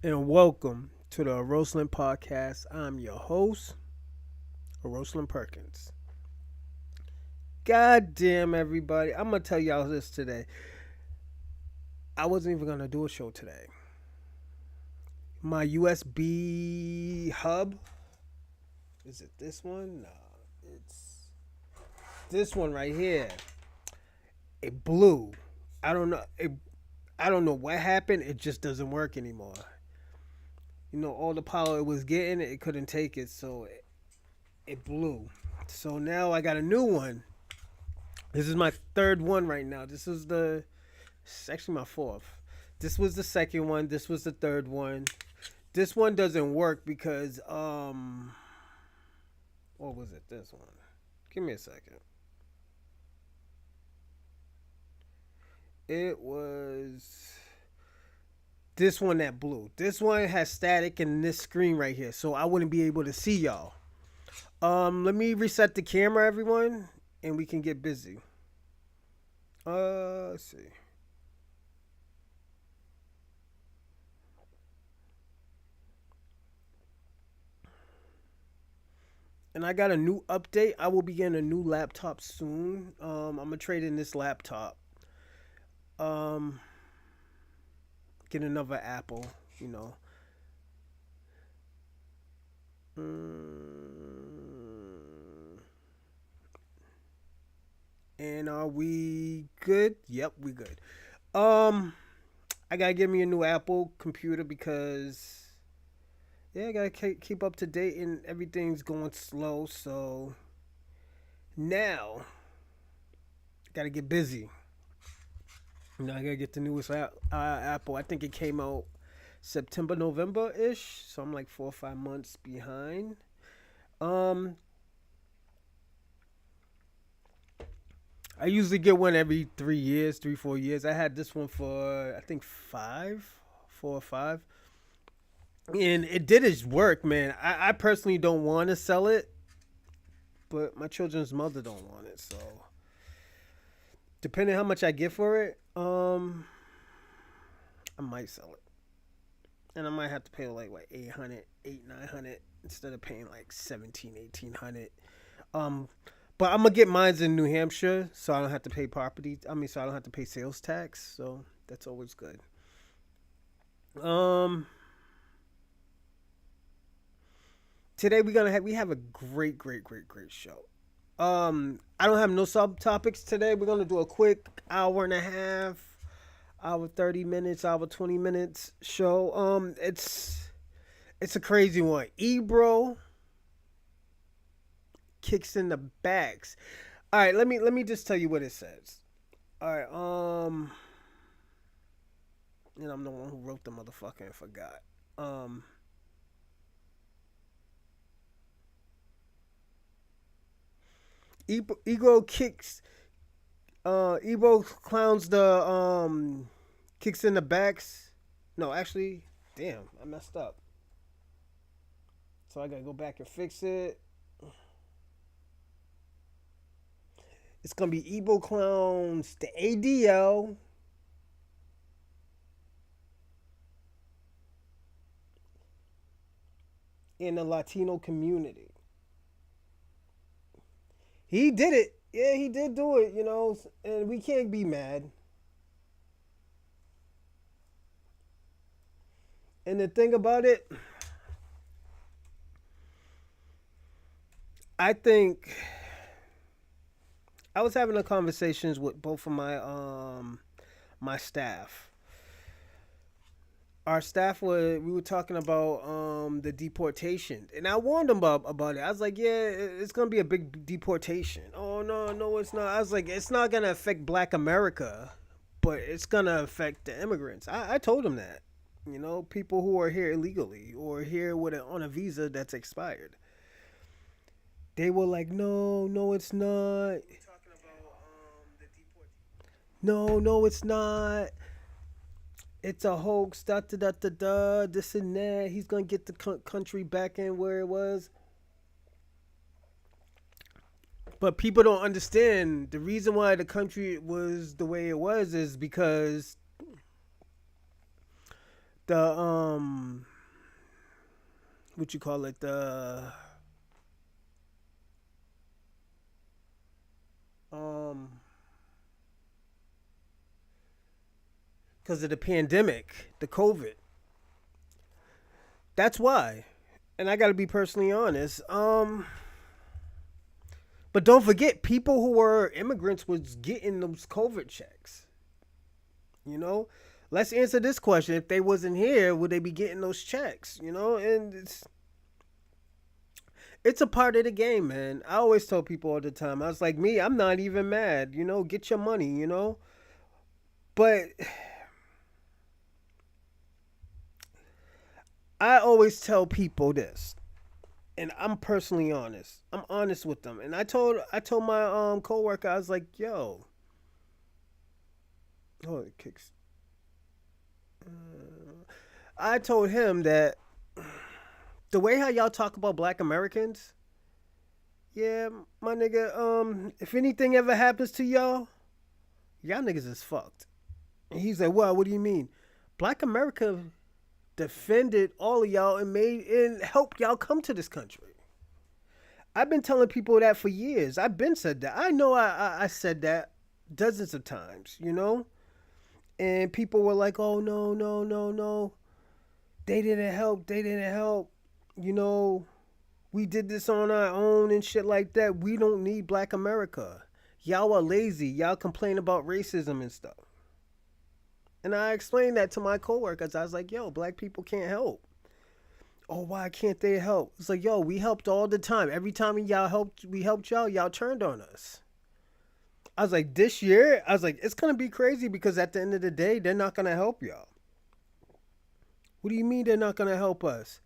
and welcome to the Roseland Podcast. I'm your host, Roseland Perkins. God damn, everybody. I'm going to tell y'all this today. I wasn't even going to do a show today. My USB hub, is it this one? No, it's this one right here. It blew. I don't know. I don't know what happened. It just doesn't work anymore. All the power it was getting, it couldn't take it, so it blew. So now I got a new one. This is my third one right now. It's actually my fourth. This was the second one. This was the third one. This one doesn't work because what was it? This one. Give me a second. It was this one that blew. This one has static in this screen right here, so I wouldn't be able to see y'all. Let me reset the camera, everyone, and we can get busy. Let's see. And I got a new update. I will be getting a new laptop soon. I'm gonna trade in this laptop. Um, get another Apple. You know. And are we good? Yep, we good. Um, I gotta get me a new Apple computer because I gotta keep up to date and everything's going slow. So now gotta get busy. I gotta get the newest Apple. I think it came out September, November ish. So I'm like 4 or 5 months behind. Um, I usually get one every 3 years, 3, 4 years. I had this one for I think 4 or 5, and it did its work, man. I personally don't want to sell it, but my children's mother don't want it, so depending how much I get for it, I might sell it, and I might have to pay like what 800, 900 instead of paying like 17, 1800. Um, but I'm gonna get mines in New Hampshire, so I don't have to pay property. So I don't have to pay sales tax. So that's always good. Um, today we have a great show. I don't have no subtopics today. We're gonna do a quick hour and a half, hour 30 minutes, hour 20 minutes show. It's a crazy one. Ebro kicks in the backs. All right, let me just tell you what it says. All right, and I'm the one who wrote the motherfucker and forgot. Um, Ego kicks. Ego clowns the kicks in the backs. No, actually, damn, I messed up. So I gotta go back and fix it. It's gonna be Ebo clowns the ADL in the Latino community. He did it. Yeah, he did do it. And we can't be mad. And the thing about it, I think I was having a conversations with both of my staff. Our staff we were talking about the deportation, and I warned them about it. I was like, yeah, it's gonna be a big deportation. Oh no, it's not. I was like, it's not gonna affect Black America, but it's gonna affect the immigrants. I told them that. People who are here illegally or here on a visa that's expired. They were like, no, it's not. No, it's not. It's a hoax. Da da da da da. This and that. He's gonna get the country back in where it was. But people don't understand the reason why the country was the way it was is because the what you call it, um because of the pandemic, the COVID. That's why. And I got to be personally honest. But don't forget, people who were immigrants was getting those COVID checks. You know, let's answer this question: if they wasn't here, would they be getting those checks? You know, and it's a part of the game, man. I always tell people all the time. I was like, me, I'm not even mad. You know, get your money. You know, but I always tell people this, and I'm personally honest. I'm honest with them, and I told my coworker, I was like, yo, oh, it kicks. I told him that the way how y'all talk about Black Americans, yeah, my nigga, if anything ever happens to y'all niggas is fucked. And he's like, what do you mean? Black America defended all of y'all and made and helped y'all come to this country. I've been telling people that for years. I've been said that. I know I said that dozens of times, you know? And people were like, oh, no, no, no, no. They didn't help. They didn't help. You know, we did this on our own and shit like that. We don't need Black America. Y'all are lazy. Y'all complain about racism and stuff. And I explained that to my coworkers. I was like, yo, Black people can't help. Oh, why can't they help? It's like, yo, we helped all the time. Every time we helped y'all turned on us. I was like, this year, I was like, it's going to be crazy because at the end of the day, they're not going to help y'all. What do you mean they're not going to help us?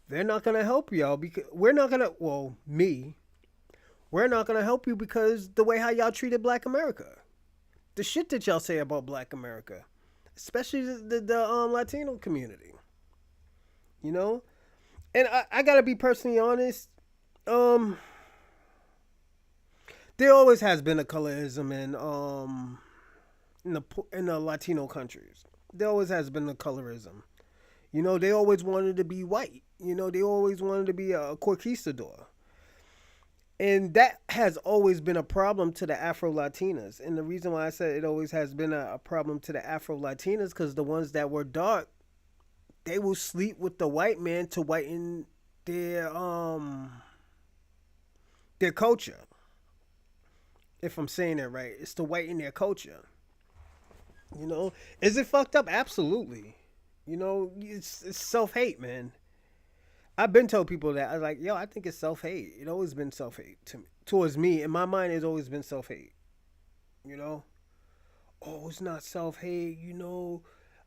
They're not going to help y'all because we're not going to, well, me, we're not going to help you because the way how y'all treated Black America. The shit that y'all say about Black America. Especially the Latino community. You know? And I got to be personally honest. There always has been a colorism in the Latino countries. There always has been a colorism. You know, they always wanted to be white. You know, they always wanted to be a conquistador. And that has always been a problem to the Afro-Latinas. And the reason why I said it always has been a problem to the Afro-Latinas because the ones that were dark, they will sleep with the white man to whiten their culture. If I'm saying that right, it's to whiten their culture. You know, is it fucked up? Absolutely. You know, it's self hate, man. I've been told people that I was like, yo, I think it's self hate. It always been self hate to me, towards me. In my mind, it's always been self hate. You know, oh, it's not self hate. You know,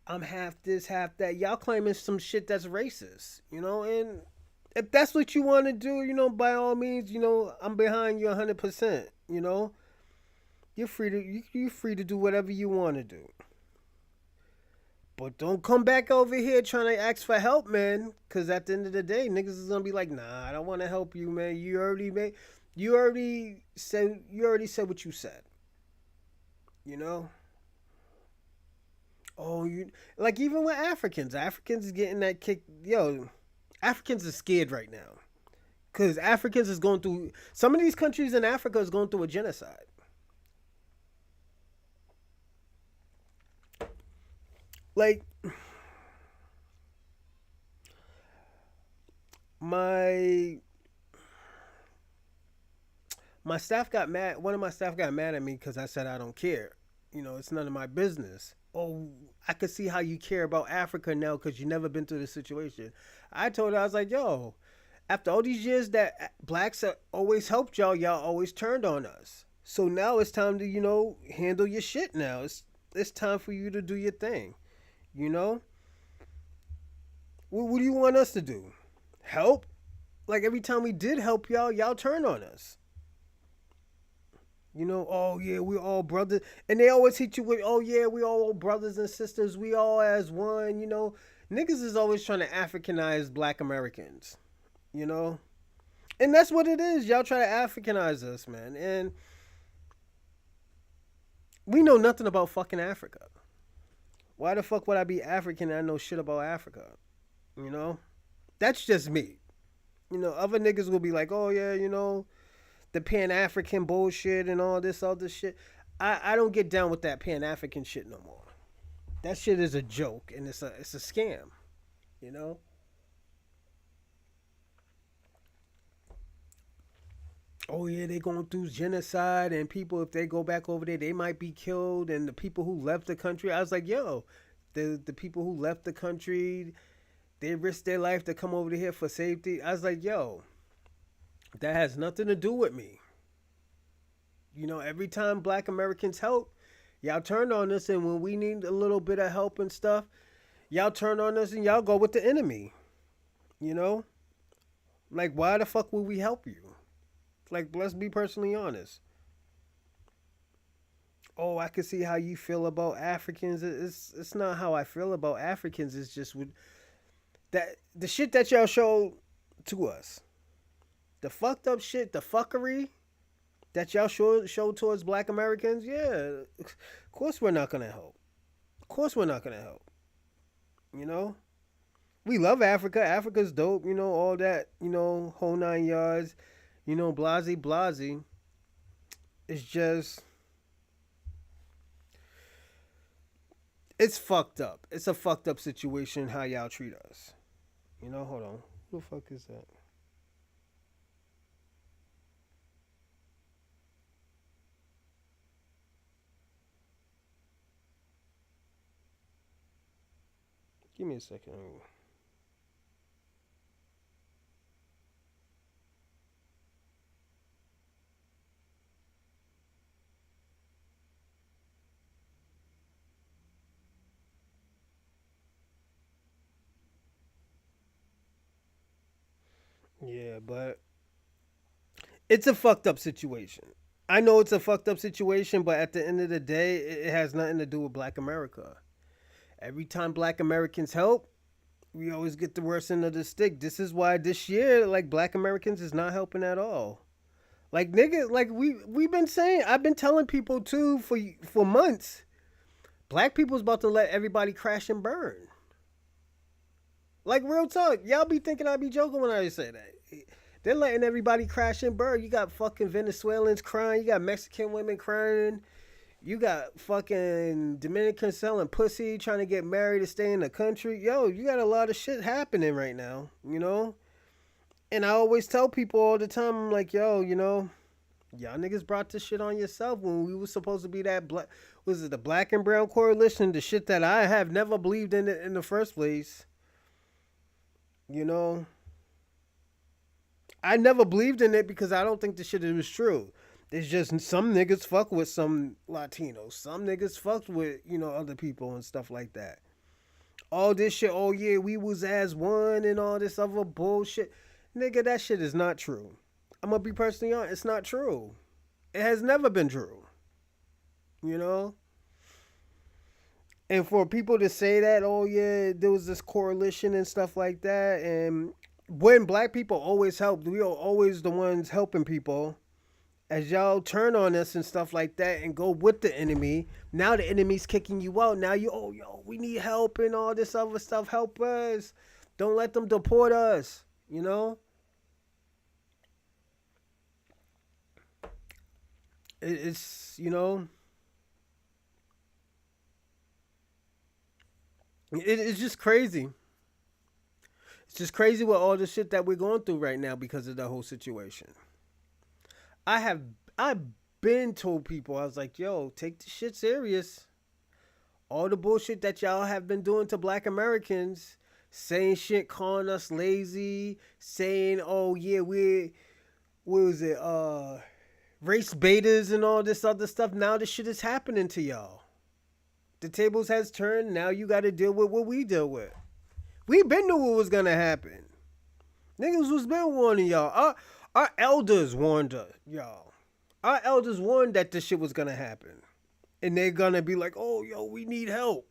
I'm half this, half that. Y'all claiming some shit that's racist. You know, and if that's what you want to do, you know, by all means, you know, I'm behind you 100%. You know, you're free to do whatever you want to do. But don't come back over here trying to ask for help, man. Cause at the end of the day, niggas is gonna be like, nah, I don't want to help you, man. You already said what you said. You know. Oh, you like even with Africans is getting that kick. Yo, Africans are scared right now. Cause Africans is going through some of these countries in Africa is going through a genocide. Like my my staff got mad. One of my staff got mad at me because I said I don't care. You know, it's none of my business. Oh, I could see how you care about Africa now because you never been through this situation. I told her, I was like, yo, after all these years that blacks have always helped y'all always turned on us. So now it's time to, you know, handle your shit now. It's time for you to do your thing. You know? What do you want us to do? Help? Like every time we did help y'all turned on us. You know, oh yeah, we all brothers. And they always hit you with, oh yeah, we all brothers and sisters. We all as one, you know. Niggas is always trying to Africanize Black Americans. You know? And that's what it is. Y'all try to Africanize us, man. And we know nothing about fucking Africa. Why the fuck would I be African and I know shit about Africa? You know? That's just me. You know, other niggas will be like, oh yeah, you know, the Pan African bullshit and all this other shit. I don't get down with that Pan African shit no more. That shit is a joke and it's a scam. You know? Oh yeah, they going through genocide and people if they go back over there they might be killed and the people who left the country. I was like, yo, the people who left the country, they risked their life to come over here for safety. I was like, yo, that has nothing to do with me. You know, every time black Americans help, y'all turn on us and when we need a little bit of help and stuff, y'all turn on us and y'all go with the enemy. You know? Like why the fuck would we help you? Like let's be personally honest. Oh, I can see how you feel about Africans. It's not how I feel about Africans. It's just with that the shit that y'all show to us, the fucked up shit, the fuckery that y'all show towards Black Americans. Yeah, of course we're not gonna help. Of course we're not gonna help. You know, we love Africa. Africa's dope. You know all that. You know whole 9 yards. You know blasey blasey. It's just it's fucked up. It's a fucked up situation how y'all treat us. You know, hold on. Who the fuck is that? Give me a second. Yeah, but it's a fucked up situation. I know it's a fucked up situation, but at the end of the day, it has nothing to do with Black America. Every time Black Americans help, we always get the worst end of the stick. This is why this year, like Black Americans is not helping at all. Like nigga, like we've been saying, I've been telling people too for months. Black people's about to let everybody crash and burn. Like real talk, y'all be thinking I be joking when I say that. They're letting everybody crash and burn. You got fucking Venezuelans crying. You got Mexican women crying. You got fucking Dominicans selling pussy, trying to get married to stay in the country. Yo, you got a lot of shit happening right now, you know? And I always tell people all the time, I'm like, yo, you know, y'all niggas brought this shit on yourself when we was supposed to be that black, was it the black and brown coalition, the shit that I have never believed in it in the first place. You know, I never believed in it because I don't think the shit was true. It's just some niggas fuck with some Latinos. Some niggas fucked with, you know, other people and stuff like that. All this shit, oh yeah, we was as one and all this other bullshit. Nigga, that shit is not true. I'm gonna be personally honest, it's not true. It has never been true. You know? And for people to say that, oh yeah, there was this coalition and stuff like that, and when black people always helped, we are always the ones helping people. As y'all turn on us and stuff like that and go with the enemy, now the enemy's kicking you out. Now you, oh yo, we need help and all this other stuff. Help us. Don't let them deport us. You know? It's, you know, it's just crazy. It's just crazy with all the shit that we're going through right now because of the whole situation. I have I've been told people, I was like, yo, take the shit serious. All the bullshit that y'all have been doing to black Americans, saying shit, calling us lazy, saying, oh yeah, we what was it, race betas and all this other stuff. Now this shit is happening to y'all. The tables has turned. Now you got to deal with what we deal with. We been knew what was gonna happen. Niggas was been warning y'all. Our elders warned us, y'all. Our elders warned that this shit was gonna happen. And they're gonna be like, oh, yo, we need help.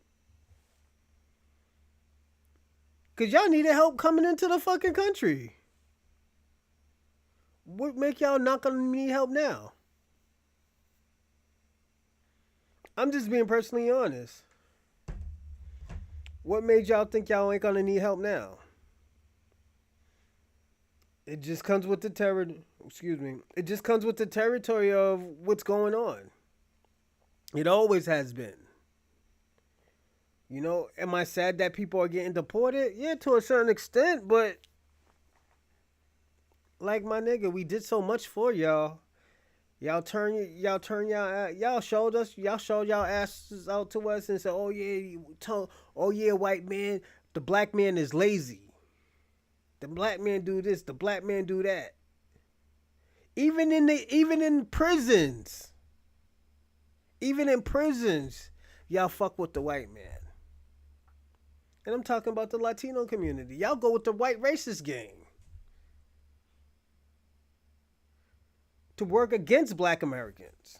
Because y'all needed help coming into the fucking country. What make y'all not gonna need help now? I'm just being personally honest. What made y'all think y'all ain't gonna need help now? It just comes with the excuse me. It just comes with the territory of what's going on. It always has been. You know, am I sad that people are getting deported? Yeah, to a certain extent, but like my nigga, we did so much for y'all. Y'all showed y'all asses out to us and said, oh yeah, white man, the black man is lazy. The black man do this, the black man do that. Even in prisons, y'all fuck with the white man. And I'm talking about the Latino community. Y'all go with the white racist gang to work against black Americans.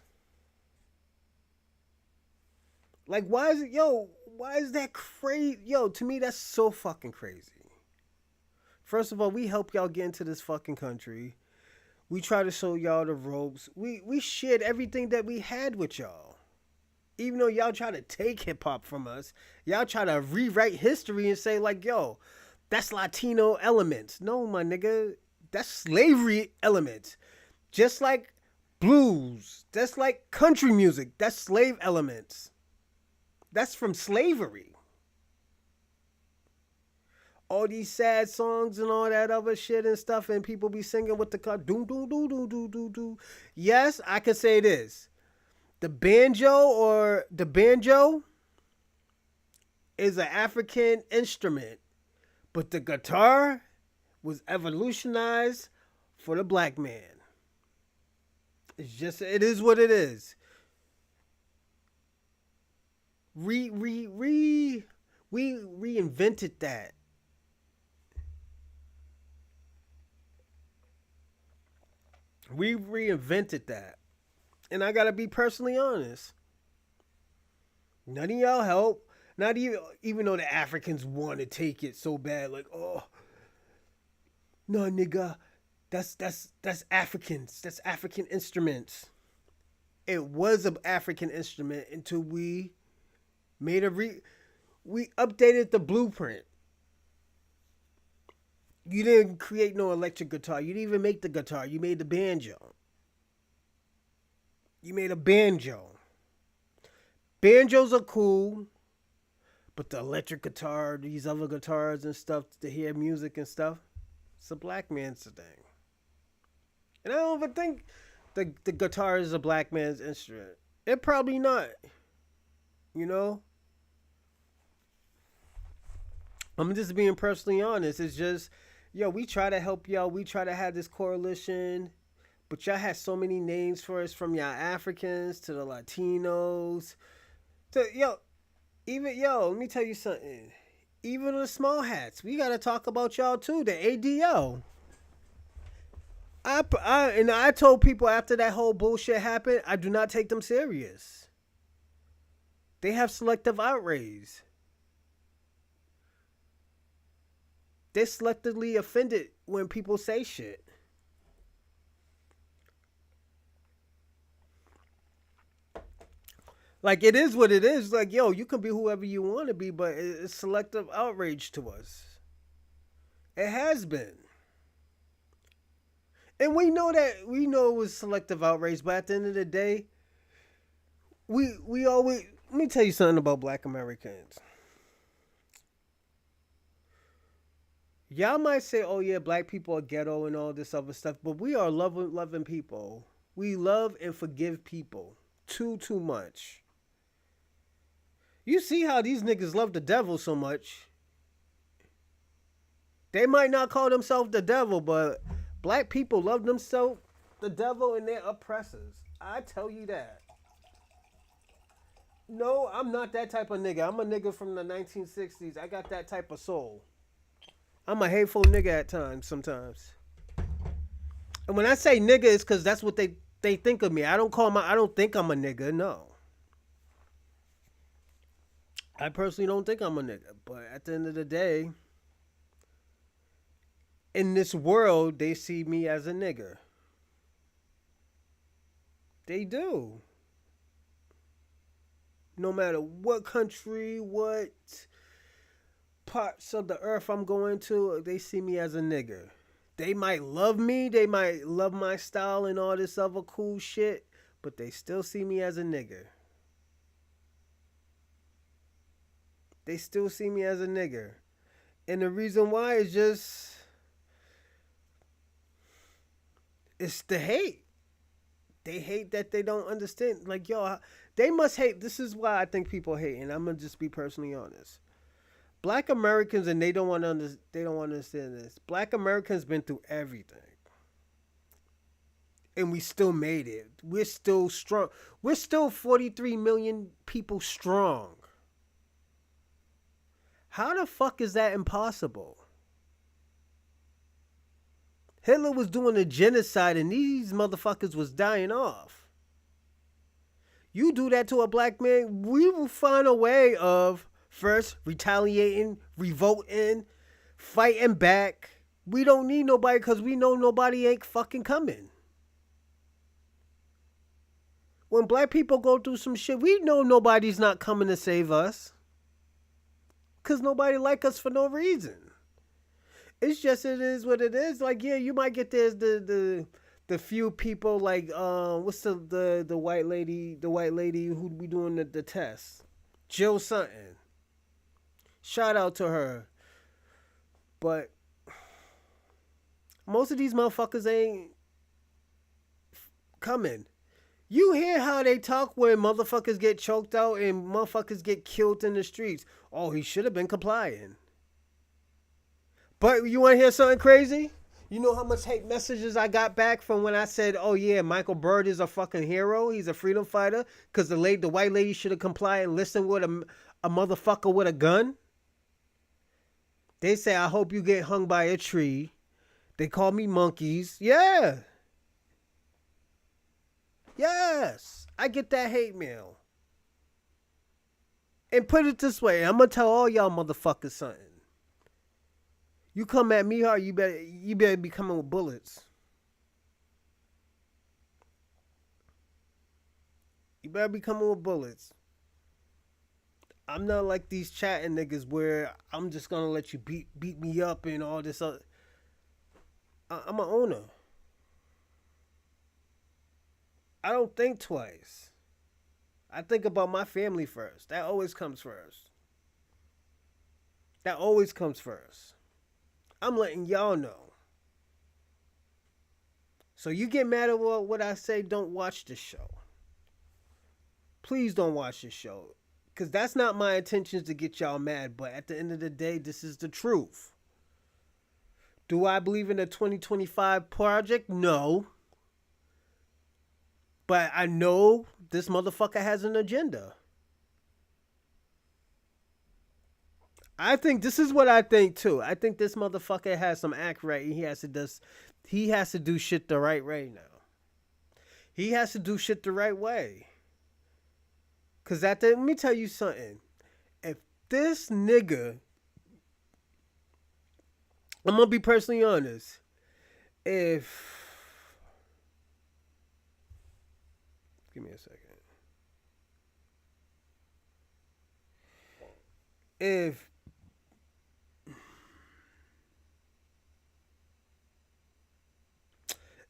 Like, why is that crazy? Yo, to me, that's so fucking crazy. First of all, we help y'all get into this fucking country. We try to show y'all the ropes. We shared everything that we had with y'all. Even though y'all try to take hip hop from us, y'all try to rewrite history and say, like, yo, that's Latino elements. No, my nigga, that's slavery elements. Just like blues, that's like country music, that's slave elements. That's from slavery. All these sad songs and all that other shit and stuff, and people be singing with the car, doom, doom, doom, doom, doom, doom, doom. Yes, I can say this. The banjo is an African instrument, but the guitar was evolutionized for the black man. It is what it is. We reinvented that. We reinvented that. And I gotta be personally honest. None of y'all help. Not even though the Africans want to take it so bad, like, oh no, nigga, that's Africans. That's African instruments. It was an African instrument until we made we updated the blueprint. You didn't create no electric guitar. You didn't even make the guitar. You made the banjo. You made a banjo. Banjos are cool, but the electric guitar, these other guitars and stuff to hear music and stuff, it's a black man's thing. And I don't even think the guitar is a black man's instrument. It probably not. You know? I'm just being personally honest. It's just, yo, we try to help y'all. We try to have this coalition. But y'all had so many names for us, from y'all Africans to the Latinos. Let me tell you something. Even the small hats, we got to talk about y'all too, the ADL. I told people after that whole bullshit happened, I do not take them serious. They have selective outrage. They're selectively offended when people say shit. Like, it is what it is. Like, yo, you can be whoever you want to be, but it's selective outrage to us. It has been. And we know it was selective outrage, but at the end of the day, we always, let me tell you something about black Americans. Y'all might say, oh yeah, black people are ghetto and all this other stuff, but we are loving people. We love and forgive people too much. You see how these niggas love the devil so much. They might not call themselves the devil, but black people love themselves the devil and their oppressors. I tell you that. No, I'm not that type of nigga. I'm a nigga from the 1960s. I got that type of soul. I'm a hateful nigga at times, sometimes. And when I say nigga, it's because that's what they think of me. I don't think I'm a nigga, no. I personally don't think I'm a nigga. But at the end of the day, in this world, they see me as a nigger. They do. No matter what country, what parts of the earth I'm going to, they see me as a nigger. They might love me, they might love my style and all this other cool shit, but they still see me as a nigger. They still see me as a nigger. And the reason why is just, it's the hate. They hate that they don't understand. Like, yo, they must hate. This is why I think people hate, and I'm gonna just be personally honest. Black Americans, and they don't want to understand this. Black Americans been through everything, and we still made it. We're still strong. We're still 43 million people strong. How the fuck is that impossible? Hitler was doing a genocide and these motherfuckers was dying off. You do that to a black man, we will find a way of first retaliating, revolting, fighting back. We don't need nobody because we know nobody ain't fucking coming. When black people go through some shit, we know nobody's not coming to save us. Because nobody like us for no reason. It's just, it is what it is. Like, yeah, you might get the few people like, what's the white lady who be doing the test? Jill something. Shout out to her. But most of these motherfuckers ain't coming. You hear how they talk when motherfuckers get choked out and motherfuckers get killed in the streets. Oh, he should have been complying. But you want to hear something crazy? You know how much hate messages I got back from when I said, oh yeah, Michael Bird is a fucking hero. He's a freedom fighter. Because the white lady should have complied and listened with a motherfucker with a gun. They say, I hope you get hung by a tree. They call me monkeys. Yeah. Yes, I get that hate mail. And put it this way, I'm going to tell all y'all motherfuckers something. You come at me hard, you better be coming with bullets. You better be coming with bullets. I'm not like these chatting niggas where I'm just going to let you beat me up and all this other. I'm an owner. I don't think twice. I think about my family first. That always comes first. That always comes first. I'm letting y'all know. So you get mad at what I say, don't watch this show. Please don't watch this show. Because that's not my intentions to get y'all mad. But at the end of the day, this is the truth. Do I believe in a 2025 project? No. But I know this motherfucker has an agenda. I think this is what I think too. I think this motherfucker has some act right. He has to do shit the right way now. He has to do shit the right way. Cause let me tell you something. If this nigga, I'm gonna be personally honest. Give me a second.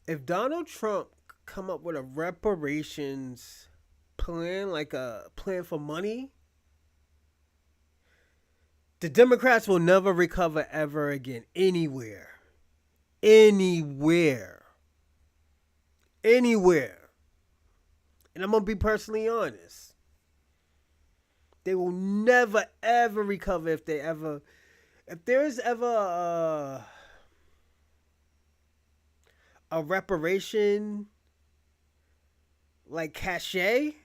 If Donald Trump come up with a reparations plan, like a plan for money, the Democrats will never recover ever again. Anywhere. And I'm going to be personally honest. They will never, ever recover if there's ever a reparation, like cachet.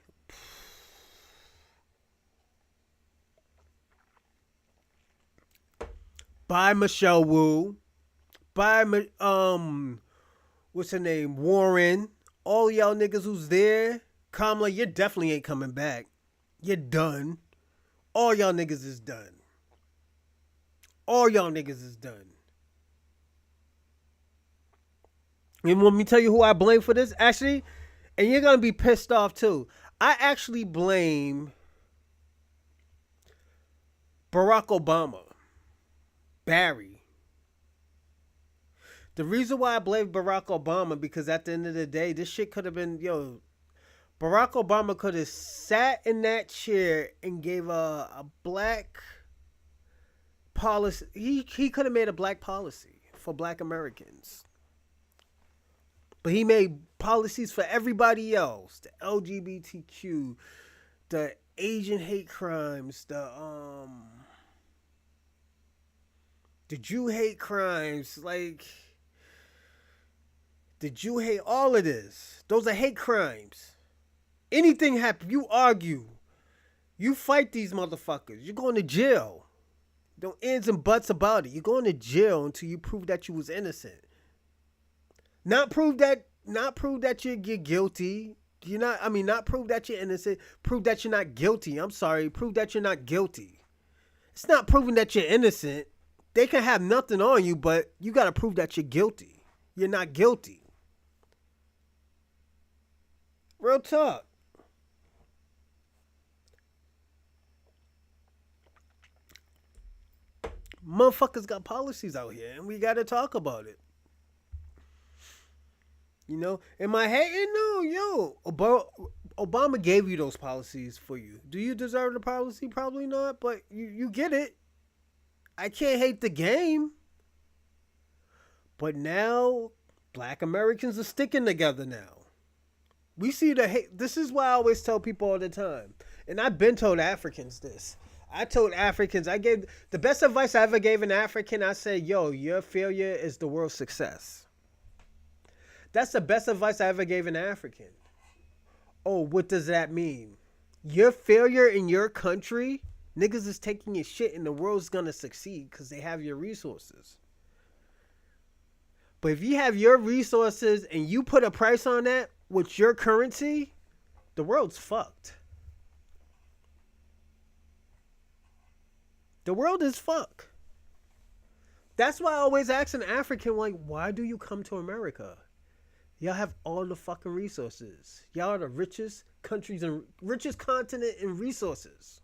By Michelle Wu. By, what's her name? Warren. All y'all niggas who's there. Kamala, you definitely ain't coming back. You're done. All y'all niggas is done. And want me to tell you who I blame for this? Actually, and you're going to be pissed off too. I actually blame Barack Obama. Barry. The reason why I blame Barack Obama, because at the end of the day, this shit could have been, Barack Obama could have sat in that chair and gave a black policy. He could have made a black policy for black Americans. But he made policies for everybody else. The LGBTQ, the Asian hate crimes, the Jew hate crimes, like the Jew hate all of this. Those are hate crimes. Anything happen, you argue. You fight these motherfuckers. You're going to jail. No ands and buts about it. You're going to jail until you prove that you was innocent. Not prove that you're guilty. Not prove that you're innocent. Prove that you're not guilty. I'm sorry. Prove that you're not guilty. It's not proving that you're innocent. They can have nothing on you, but you got to prove that you're guilty. You're not guilty. Real talk. Motherfuckers got policies out here, and we got to talk about it. Am I hating? No, Obama gave you those policies for you. Do you deserve the policy? Probably not, but you get it. I can't hate the game. But now, black Americans are sticking together now. We see the hate. This is why I always tell people all the time. And I've been told Africans this. I told Africans, I gave the best advice I ever gave an African. I said, your failure is the world's success. That's the best advice I ever gave an African. Oh, what does that mean? Your failure in your country, niggas is taking your shit and the world's gonna succeed because they have your resources. But if you have your resources and you put a price on that with your currency, the world's fucked. The world is fucked. That's why I always ask an African, like, why do you come to America? Y'all have all the fucking resources. Y'all are the richest countries and richest continent in resources.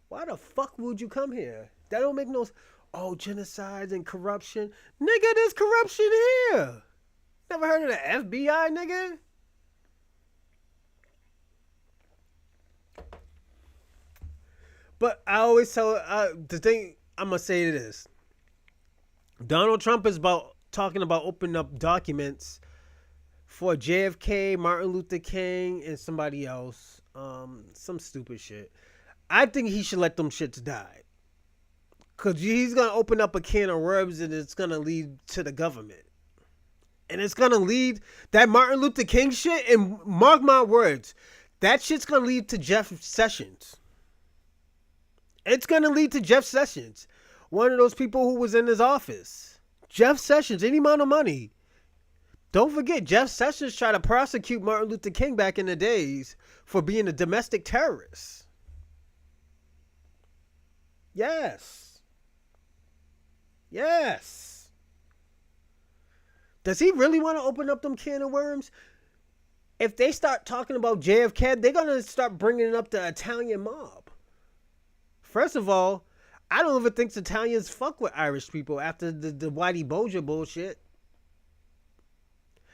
Why the fuck would you come here? That don't make no... genocides and corruption. Nigga, there's corruption here. Never heard of the FBI, nigga? But I always tell... the thing... I'm going to say this. Donald Trump is talking about opening up documents for JFK, Martin Luther King, and somebody else. Some stupid shit. I think he should let them shits die. Because he's going to open up a can of worms and it's going to lead to the government. And it's going to lead... That Martin Luther King shit, and mark my words, that shit's going to lead to Jeff Sessions. It's going to lead to Jeff Sessions. One of those people who was in his office. Jeff Sessions, any amount of money. Don't forget, Jeff Sessions tried to prosecute Martin Luther King back in the days for being a domestic terrorist. Yes. Yes. Does he really want to open up them can of worms? If they start talking about JFK, they're going to start bringing up the Italian mob. First of all, I don't even think Italians fuck with Irish people after the Whitey Bulger bullshit.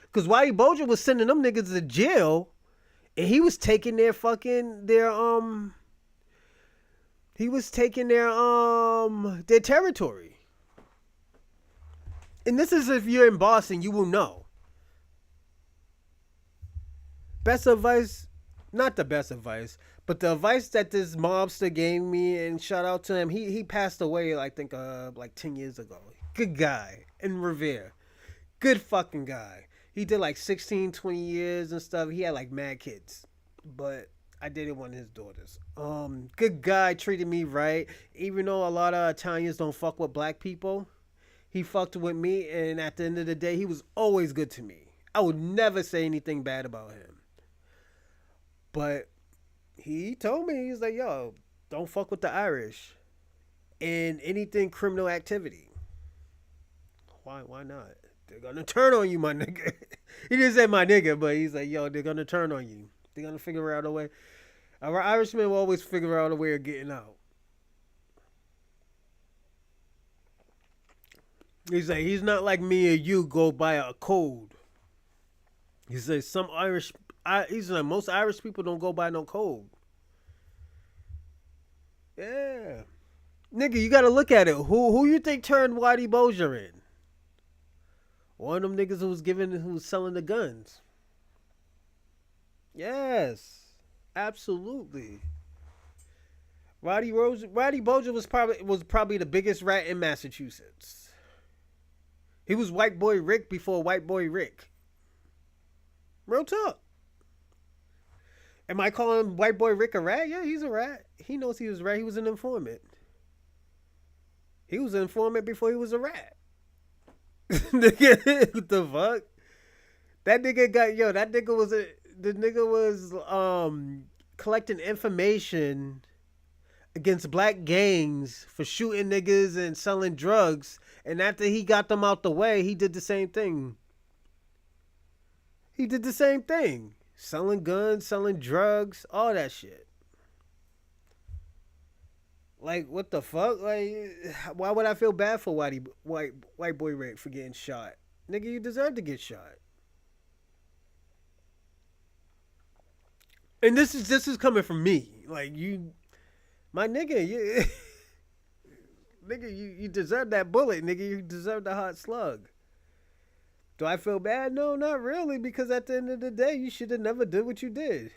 Because Whitey Bulger was sending them niggas to jail, and he was taking their territory. And this is if you're in Boston, you will know. Best advice, not the best advice, but the advice that this mobster gave me, and shout out to him, he passed away, I think, like 10 years ago. Good guy in Revere. Good fucking guy. He did like 16, 20 years and stuff. He had like mad kids. But I dated one of his daughters. Good guy, treated me right. Even though a lot of Italians don't fuck with black people, he fucked with me, and at the end of the day, he was always good to me. I would never say anything bad about him. But he told me, he's like, yo, don't fuck with the Irish and anything criminal activity. Why not? They're going to turn on you, my nigga. He didn't say my nigga, but he's like, yo, they're going to turn on you. They're going to figure out a way. Our Irishmen will always figure out a way of getting out. He's like, he's not like me or you go by a code. He says some Irish, he's like, most Irish people don't go by no code. Yeah. Nigga, you gotta look at it. Who you think turned Whitey Bulger in? One of them niggas who was selling the guns. Yes. Absolutely. Roddy Bulger was probably the biggest rat in Massachusetts. He was white boy Rick before white boy Rick. Real talk. Am I calling white boy Rick a rat? Yeah, he's a rat. He knows he was a rat. He was an informant. He was an informant before he was a rat. Nigga, what the fuck? That nigga got That nigga was the nigga was collecting information against black gangs for shooting niggas and selling drugs. And after he got them out the way, he did the same thing. He did the same thing. Selling guns, selling drugs, all that shit. Like, what the fuck? Like, why would I feel bad for white boy Rick for getting shot? Nigga, you deserve to get shot. And this is coming from me. Like, my nigga, nigga, you deserve that bullet, nigga. You deserve the hot slug. Do I feel bad? No, not really, because at the end of the day, you should have never did what you did.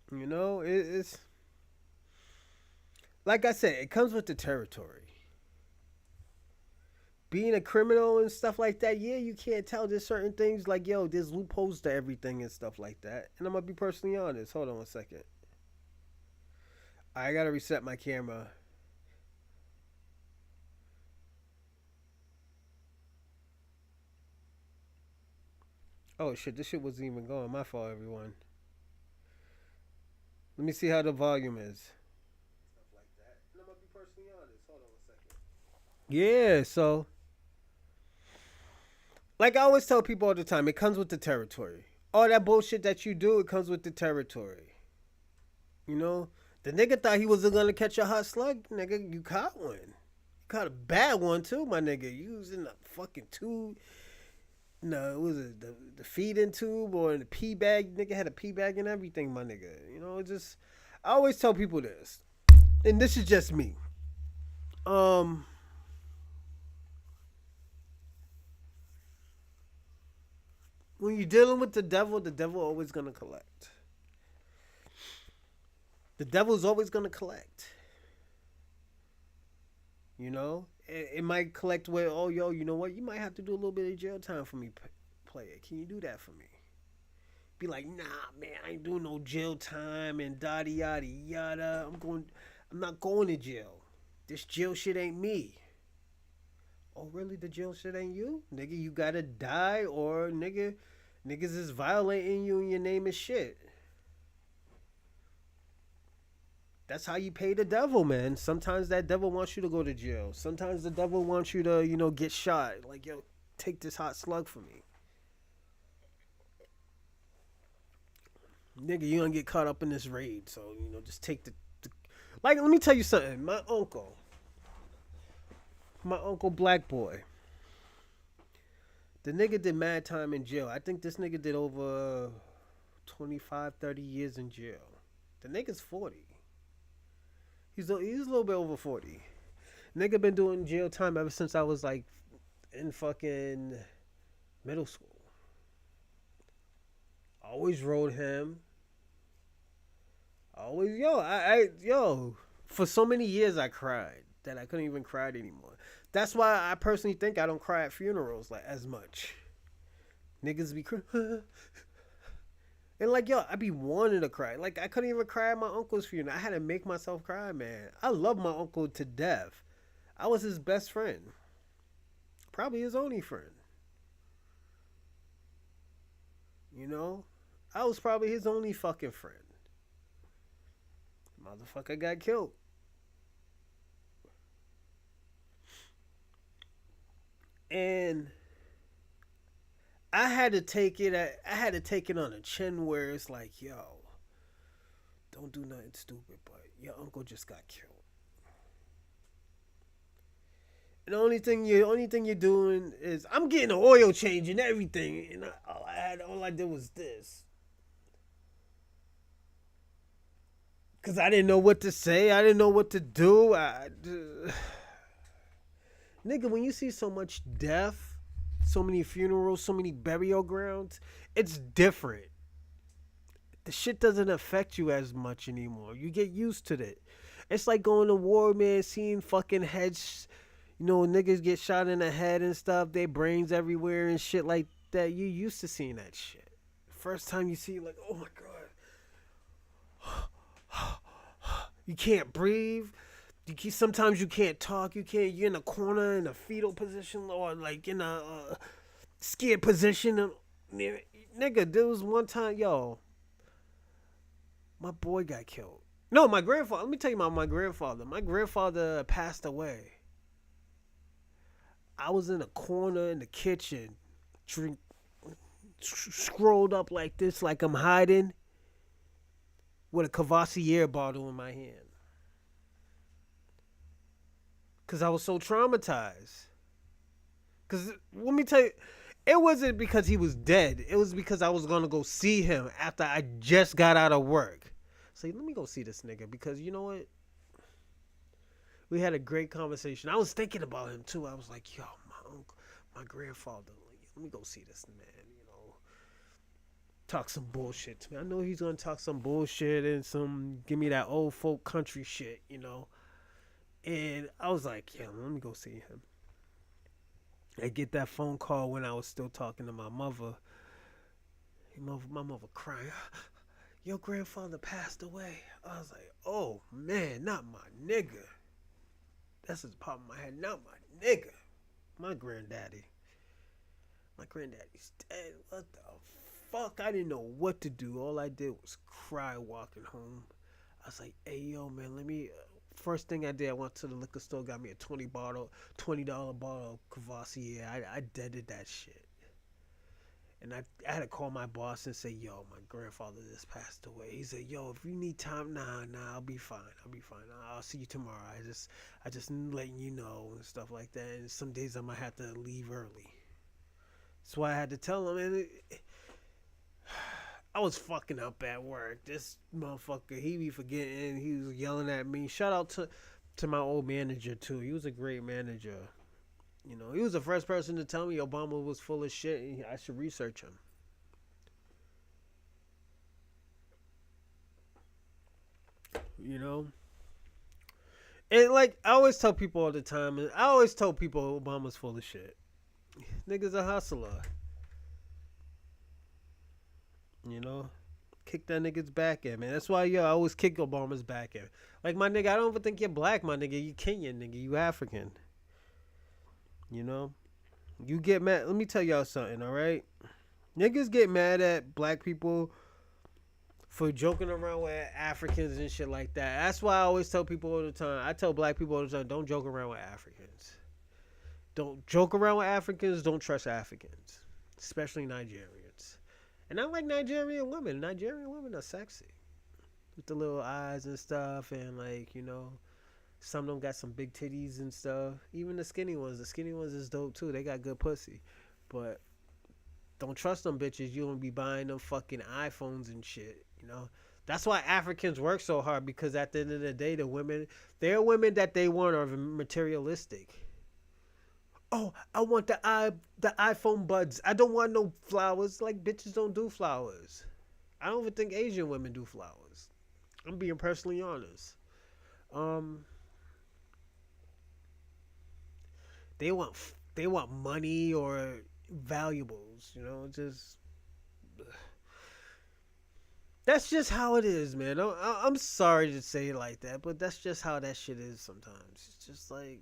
It's like I said, it comes with the territory. Being a criminal and stuff like that, yeah, you can't tell. There's certain things like, yo, there's loopholes to everything and stuff like that. And I'm gonna be personally honest. Hold on one second. I gotta reset my camera. Oh shit, this shit wasn't even going. My fault, everyone. Let me see how the volume is. Stuff like that. And I'm gonna be personally honest. Hold on one second. Yeah, so like I always tell people all the time, it comes with the territory. All that bullshit that you do, it comes with the territory. You know? The nigga thought he wasn't gonna catch a hot slug. Nigga, you caught one. You caught a bad one too, my nigga. You was in the fucking tube. No, it was the feeding tube or in the pee bag. Nigga had a pee bag and everything, my nigga. I always tell people this. And this is just me. Um when you're dealing with the devil always gonna collect. The devil's always gonna collect. It might collect where, oh, yo, you know what? You might have to do a little bit of jail time for me, player. Can you do that for me? Be like, nah, man, I ain't doing no jail time and yada yada yada. I'm not going to jail. This jail shit ain't me. Oh, really? The jail shit ain't you? Nigga, you gotta die or niggas is violating you and your name is shit. That's how you pay the devil, man. Sometimes that devil wants you to go to jail. Sometimes the devil wants you to, get shot. Like, yo, take this hot slug for me. Nigga, you don't get caught up in this raid. So, just take the like, let me tell you something. My uncle Black Boy, the nigga did mad time in jail. I think this nigga did over 25, 30 years in jail. The nigga's 40. He's a little bit over 40. Nigga been doing jail time ever since I was like in fucking middle school. Always rode him. Always, for so many years I cried that I couldn't even cry anymore. That's why I personally think I don't cry at funerals like as much. Niggas be crying. And like, yo, I be wanting to cry. Like, I couldn't even cry at my uncle's funeral. I had to make myself cry, man. I love my uncle to death. I was his best friend. Probably his only friend. I was probably his only fucking friend. Motherfucker got killed. And I had to take it. I had to take it on the chin, where it's like, yo, don't do nothing stupid, but your uncle just got killed. And the only thing you're doing is I'm getting an oil change and everything, and all I did was this, because I didn't know what to say. I didn't know what to do. Nigga, when you see so much death, so many funerals, so many burial grounds, it's different. The shit doesn't affect you as much anymore. You get used to it. It's like going to war, man, seeing fucking heads, niggas get shot in the head and stuff, their brains everywhere and shit like that. You used to seeing that shit. First time you see it, like, oh my God. You can't breathe. Sometimes you can't talk. You're in a corner in a fetal position, or like in a scared position. Nigga, there was one time, yo, my boy got killed. No, my grandfather. Let me tell you about my grandfather. My grandfather passed away. I was in a corner in the kitchen, scrolled up like this, like I'm hiding, with a Cavassier bottle in my hand. Because I was so traumatized. Because, let me tell you, it wasn't because he was dead. It was because I was going to go see him after I just got out of work. So, let me go see this nigga. Because, you know what? We had a great conversation. I was thinking about him, too. I was like, yo, my uncle, my grandfather, let me go see this man, talk some bullshit to me. I know he's going to talk some bullshit and give me that old folk country shit, And I was like, yeah, let me go see him. I get that phone call when I was still talking to my mother. My mother crying, your grandfather passed away. I was like, oh, man, not my nigga. That's just popping my head. Not my nigga. My granddaddy. My granddaddy's dead. What the fuck? I didn't know what to do. All I did was cry walking home. I was like, hey, yo, man, let me... First thing I did, I went to the liquor store, got me a $20 bottle of Cavassier. I deaded that shit. And I had to call my boss and say, yo, my grandfather just passed away. He said, yo, if you need time, nah, I'll be fine. I'll see you tomorrow. I just letting you know and stuff like that. And some days I might have to leave early. That's why I had to tell him. And I was fucking up at work. This motherfucker, he be forgetting. He was yelling at me. Shout out to my old manager, too. He was a great manager. He was the first person to tell me Obama was full of shit and I should research him. And like, I always tell people all the time, and I always tell people Obama's full of shit. Nigga's a hustler. Kick that nigga's back in, man. That's why, I always kick Obama's back in. Like, my nigga, I don't even think you're black, my nigga. You Kenyan, nigga. You African. You get mad. Let me tell y'all something, all right? Niggas get mad at black people for joking around with Africans and shit like that. That's why I always tell people all the time. I tell black people all the time, don't joke around with Africans. Don't joke around with Africans. Don't trust Africans, especially Nigerians. And I like Nigerian women. Nigerian women are sexy with the little eyes and stuff, and like, some of them got some big titties and stuff. Even the skinny ones. The skinny ones is dope too. They got good pussy. But don't trust them bitches. You won't be buying them fucking iPhones and shit. That's why Africans work so hard, because at the end of the day, their women that they want are materialistic. Oh, I want the iPhone buds. I don't want no flowers. Like, bitches don't do flowers. I don't even think Asian women do flowers. I'm being personally honest. They want money or valuables, just... That's just how it is, man. I'm sorry to say it like that, but that's just how that shit is sometimes. It's just like,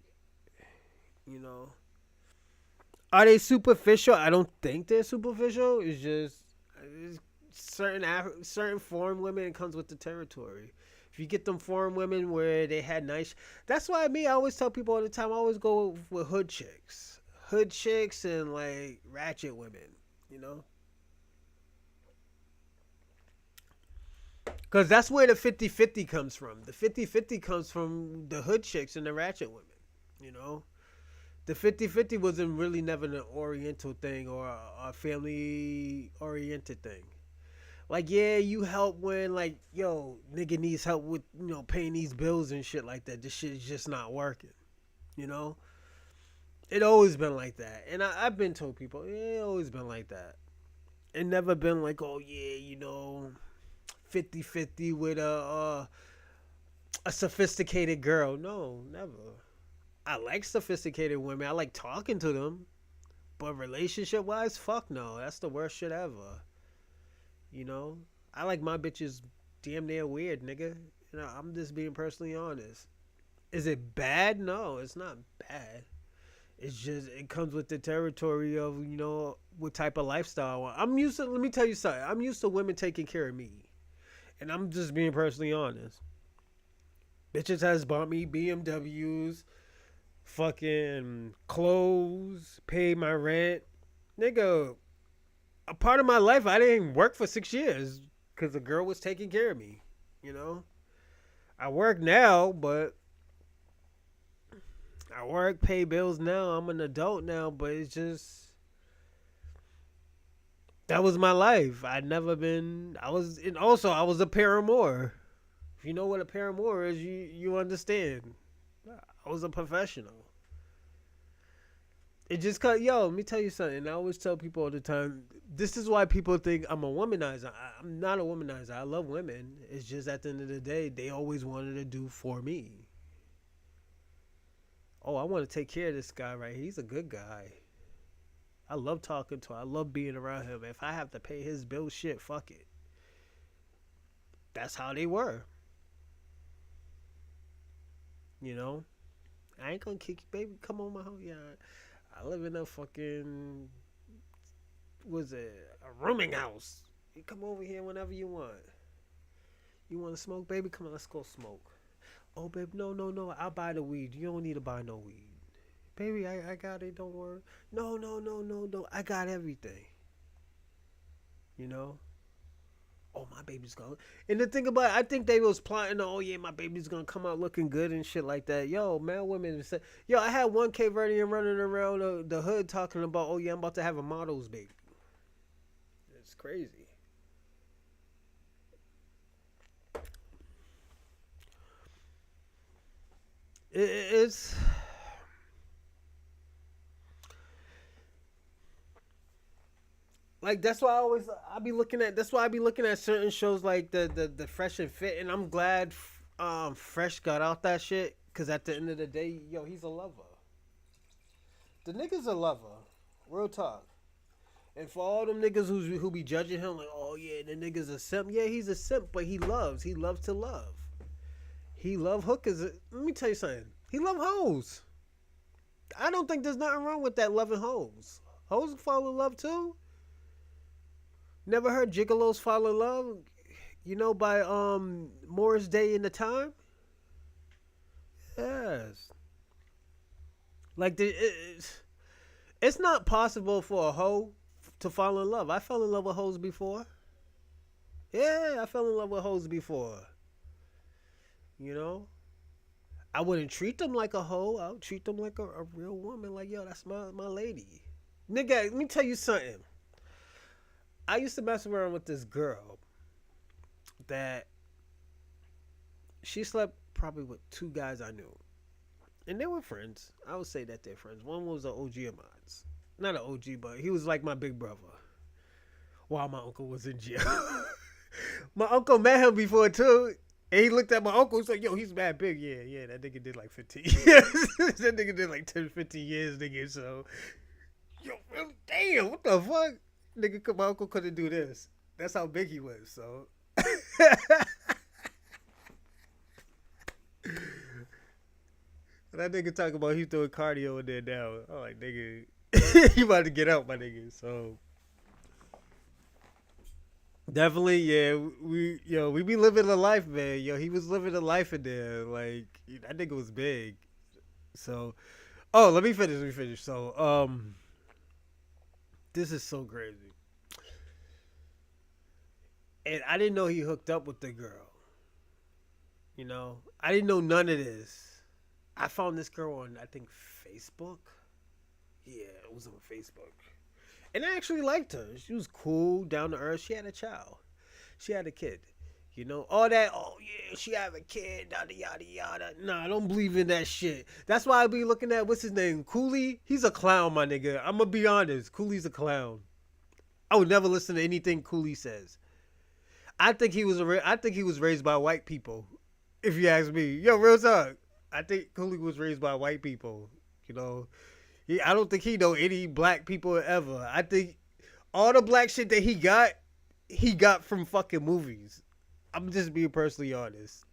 Are they superficial? I don't think they're superficial. It's just certain foreign women, it comes with the territory. If you get them foreign women where they had nice... That's why I always tell people all the time, I always go with hood chicks. Hood chicks and, like, ratchet women. You know, because that's where the 50-50 comes from. The 50-50 comes from the hood chicks and the ratchet women. You know, the 50-50 wasn't really never an oriental thing or a family oriented thing. Like, yeah, you help when, like, yo, nigga needs help with, paying these bills and shit like that. This shit is just not working. You know, it always been like that. And I've been told people, yeah, it always been like that. It never been like, oh yeah, 50-50 with a sophisticated girl. No, never. I like sophisticated women. I like talking to them. But relationship wise, fuck no. That's the worst shit ever. You know? I like my bitches damn near weird, nigga. I'm just being personally honest. Is it bad? No, it's not bad. It's just, it comes with the territory of, what type of lifestyle I want. I'm used to, let me tell you something. I'm used to women taking care of me. And I'm just being personally honest. Bitches has bought me BMWs, fucking clothes, paid my rent. Nigga, a part of my life I didn't work for 6 years because the girl was taking care of me. I work now, but I work, pay bills now. I'm an adult now, but it's just, that was my life. And also I was a paramour. If you know what a paramour is, you understand. I was a professional. It just cut, yo, let me tell you something. I always tell people all the time, this is why people think I'm a womanizer. I'm not a womanizer. I love women. It's just at the end of the day, they always wanted to do for me. Oh, I want to take care of this guy right here. He's a good guy. I love talking to him. I love being around him. If I have to pay his bill, shit, fuck it. That's how they were. I ain't gonna kick you, baby. Come on my home. Yeah, I live in a fucking, a rooming house. You come over here whenever you want. You want to smoke, baby? Come on, let's go smoke. Oh, babe, no. I'll buy the weed. You don't need to buy no weed. Baby, I got it. Don't worry. No. I got everything. Oh, my baby's gonna. And the thing about it, I think they was plotting, oh, yeah, my baby's gonna come out looking good and shit like that. Yo, man, women say, yo, I had one Cape Verdean running around the hood talking about, oh, yeah, I'm about to have a model's baby. It's crazy. It's like, that's why I be looking at certain shows like the Fresh and Fit, and I'm glad Fresh got out that shit, because at the end of the day, yo, he's a lover. The nigga's a lover. Real talk. And for all them niggas who be judging him like, oh yeah, the nigga's a simp. Yeah, he's a simp, but he loves. He loves to love. He love hookers. Let me tell you something. He love hoes. I don't think there's nothing wrong with that, loving hoes. Hoes fall in love too. Never heard gigolos fall in love? By Morris Day in the Time? Yes. Like, it's not possible for a hoe to fall in love. I fell in love with hoes before. Yeah, I fell in love with hoes before. I wouldn't treat them like a hoe. I would treat them like a real woman. Like, yo, that's my lady. Nigga, let me tell you something. I used to mess around with this girl that she slept probably with two guys I knew. And they were friends. I would say that they're friends. One was an OG of mine. Not an OG, but he was like my big brother while my uncle was in jail. My uncle met him before too. And he looked at my uncle and said, yo, he's mad big. Yeah, that nigga did like 15 years. That nigga did like 10, 15 years, nigga. So, yo, damn, what the fuck? Nigga, my uncle couldn't do this. That's how big he was, so. That nigga talking about he doing cardio in there now. I'm like, nigga, you about to get out, my nigga. So, definitely, yeah, we be living a life, man. Yo, he was living a life in there. Like, that nigga was big. So, oh, let me finish. So, This is so crazy. And I didn't know he hooked up with the girl. You know, I didn't know none of this. I found this girl on, I think, Facebook. Yeah, it was on Facebook. And I actually liked her. She was cool, down to earth. She had a child. She had a kid. You know, all that, oh yeah, she have a kid, yada yada yada. Nah, I don't believe in that shit. That's why I be looking at, what's his name? Cooley? He's a clown, my nigga. I'm gonna be honest. Cooley's a clown. I would never listen to anything Cooley says. I think he was raised by white people. If you ask me, yo, real talk. I think Cooley was raised by white people. You know, I don't think he know any black people ever. I think all the black shit that he got from fucking movies. I'm just being personally honest.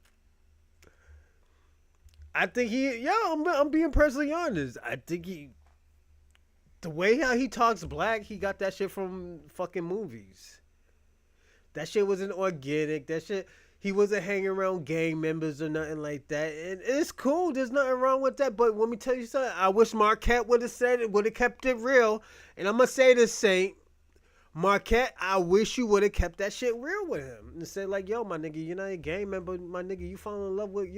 I think I'm being personally honest. I think the way how he talks black, he got that shit from fucking movies. That shit wasn't organic. That shit, he wasn't hanging around gang members or nothing like that. And it's cool. There's nothing wrong with that. But let me tell you something. I wish Marquette would have said it, would have kept it real. And I'm going to say this, Saint. Marquette, I wish you would have kept that shit real with him. And said, like, yo, my nigga, you're not a gang member. My nigga, you fall in love with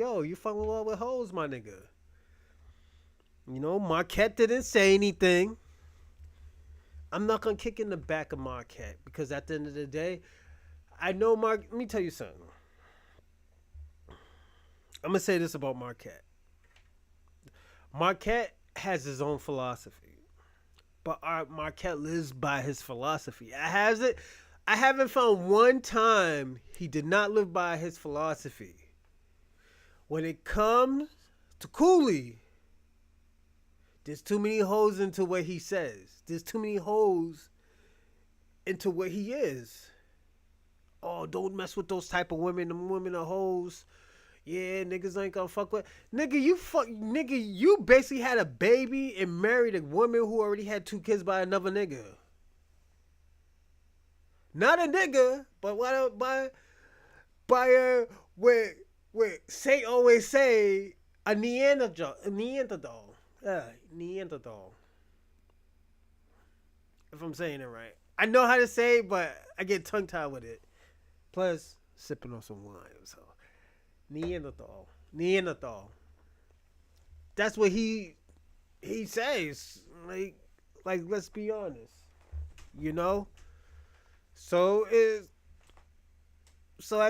hoes, my nigga. You know, Marquette didn't say anything. I'm not going to kick in the back of Marquette. Because at the end of the day, I know let me tell you something. I'm going to say this about Marquette. Marquette has his own philosophy. But Marquette lives by his philosophy. I haven't found one time he did not live by his philosophy. When it comes to Cooley, there's too many hoes into what he says. There's too many hoes into what he is. Oh, don't mess with those type of women. Them women are hoes. Yeah, niggas ain't gonna fuck with. Nigga, you basically had a baby and married a woman who already had 2 kids by another nigga. Not a nigga, but what say always say a Neanderthal. Neanderthal. If I'm saying it right. I know how to say it, but I get tongue tied with it. Plus, sipping on some wine, so. Neanderthal. That's what he says. Like let's be honest. You know? So at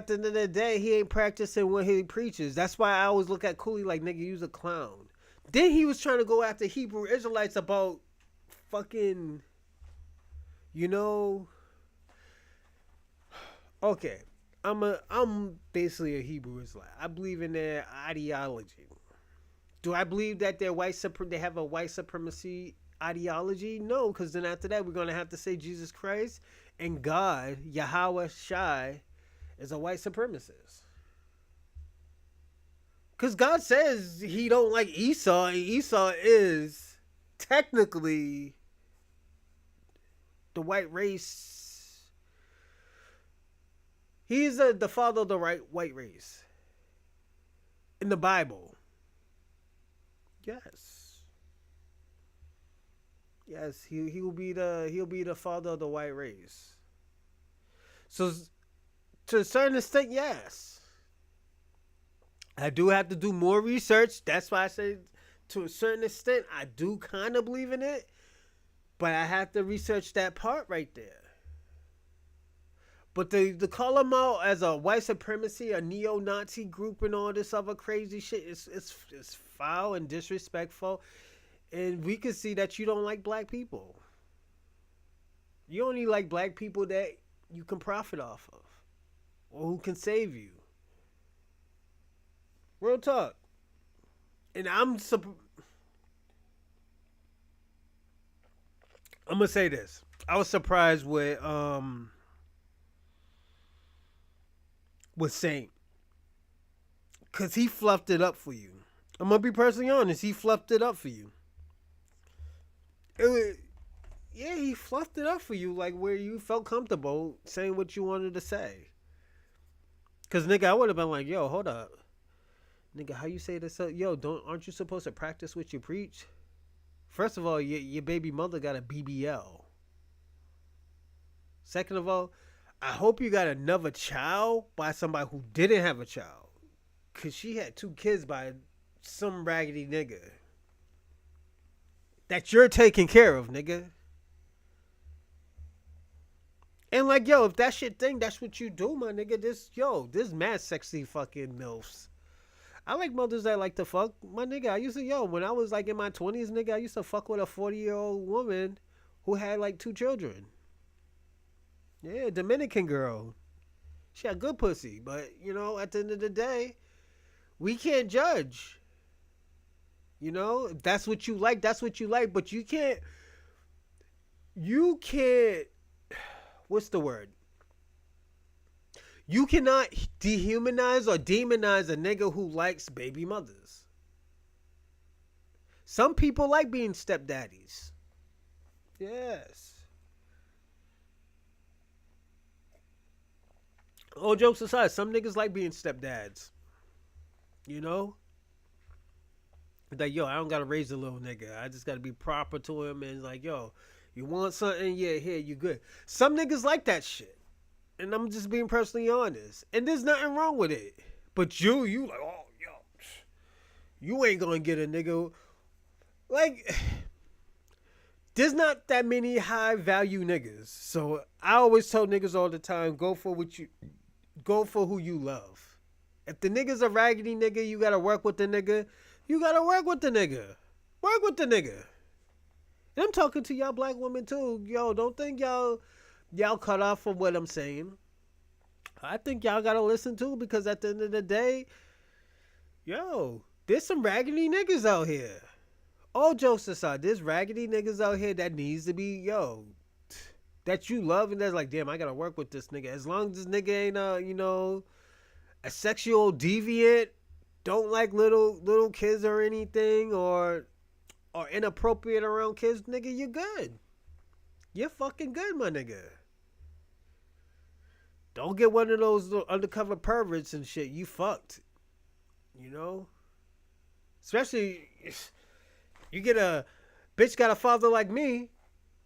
the end of the day, he ain't practicing what he preaches. That's why I always look at Cooley like, nigga, you's a clown. Then he was trying to go after Hebrew Israelites about fucking, you know. Okay. I'm basically a Hebrew Israelite. I believe in their ideology. Do I believe that they have a white supremacy ideology? No, because then after that we're gonna have to say Jesus Christ and God, Yahweh Shai, is a white supremacist. Because God says he don't like Esau, and Esau is technically the white race. He's the father of the white race in the Bible. Yes, he'll be the father of the white race. So, to a certain extent, yes. I do have to do more research. That's why I say, to a certain extent, I do kind of believe in it, but I have to research that part right there. But to call them out as a white supremacy, a neo-Nazi group, and all this other crazy shit, it's foul and disrespectful. And we can see that you don't like black people. You only like black people that you can profit off of, or who can save you. Real talk. And I'm gonna say this. I was surprised with Saint, because he fluffed it up for you. I'm gonna be personally honest. He fluffed it up for you. He fluffed it up for you, like where you felt comfortable saying what you wanted to say. Cause nigga, I would have been like, yo, hold up, nigga, how you say this? Yo, aren't you supposed to practice what you preach? First of all, your baby mother got a BBL. Second of all, I hope you got another child by somebody who didn't have a child. Because she had 2 kids by some raggedy nigga that you're taking care of, nigga. And like, yo, if that shit thing, that's what you do, my nigga. This mad sexy fucking MILFs. I like mothers that like to fuck. My nigga, I used to, when I was like in my 20s, nigga, I used to fuck with a 40-year-old woman who had like 2 children. Yeah, Dominican girl. She had good pussy. But, at the end of the day, we can't judge. If that's what you like, that's what you like. But you can't, what's the word? You cannot dehumanize or demonize a nigga who likes baby mothers. Some people like being stepdaddies. Yes. All jokes aside, some niggas like being stepdads. Like, yo, I don't gotta raise a little nigga. I just gotta be proper to him and like, yo, you want something? Yeah, here, you good. Some niggas like that shit. And I'm just being personally honest. And there's nothing wrong with it. But you like, oh, yo, you ain't gonna get a nigga. Like, there's not that many high value niggas. So I always tell niggas all the time, go for who you love. If the nigga's a raggedy nigga, you gotta work with the nigga. You gotta work with the nigga. Work with the nigga. And I'm talking to y'all black women too. Yo, don't think y'all cut off from what I'm saying. I think y'all gotta listen too, because at the end of the day, yo, there's some raggedy niggas out here. All jokes aside, there's raggedy niggas out here that needs to be, that you love and that's like, damn, I gotta work with this nigga. As long as this nigga ain't a sexual deviant, don't like little kids or anything, or inappropriate around kids, nigga, you're good. You're fucking good, my nigga. Don't get one of those undercover perverts and shit. You fucked. Especially, you get a bitch got a father like me,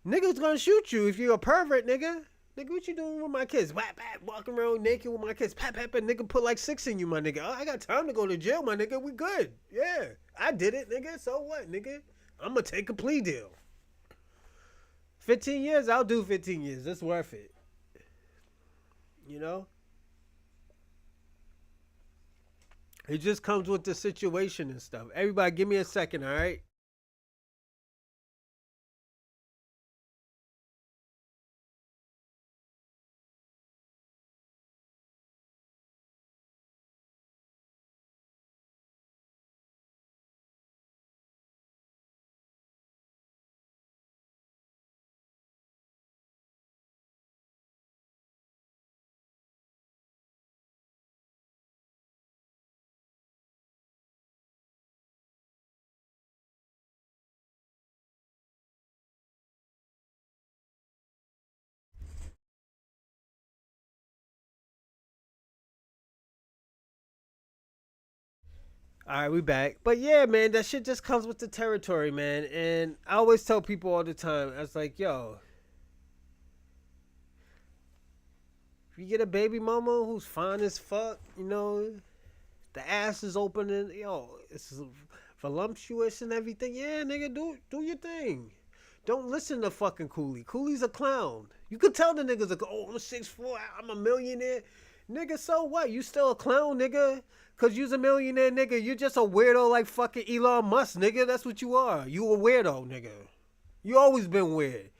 nigga's gonna shoot you if you're a pervert, nigga. Nigga, what you doing with my kids? Whap, whap, walking around naked with my kids. Pap, pap, and nigga put like 6 in you, my nigga. Oh, I got time to go to jail, my nigga. We good. Yeah, I did it, nigga. So what, nigga? I'm gonna take a plea deal. 15 years, I'll do 15 years. It's worth it. It just comes with the situation and stuff. Everybody, give me a second, all right? All right, we back. But yeah, man, that shit just comes with the territory, man. And I always tell people all the time, I was like, yo, if you get a baby mama who's fine as fuck, the ass is open and, it's voluptuous and everything. Yeah, nigga, do your thing. Don't listen to fucking Cooley. Cooley's a clown. You could tell the niggas like, oh, I'm 6'4", I'm a millionaire. Nigga, so what? You still a clown, nigga? Cause you's a millionaire, nigga. You're just a weirdo like fucking Elon Musk, nigga. That's what you are. You a weirdo, nigga. You always been weird.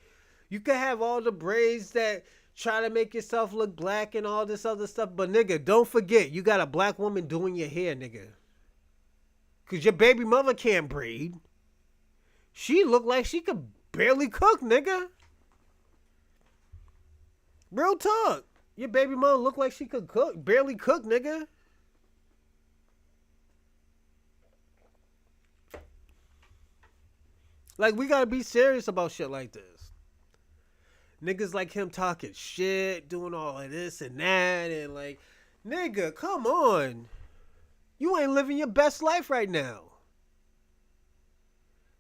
You can have all the braids that try to make yourself look black and all this other stuff, but nigga, don't forget, you got a black woman doing your hair, nigga. Cause your baby mother can't braid. She look like she could barely cook, nigga. Real talk. Your baby mother look like she could cook, barely cook, nigga. Like, we gotta be serious about shit like this. Niggas like him talking shit, doing all of this and that, and like, nigga, come on. You ain't living your best life right now.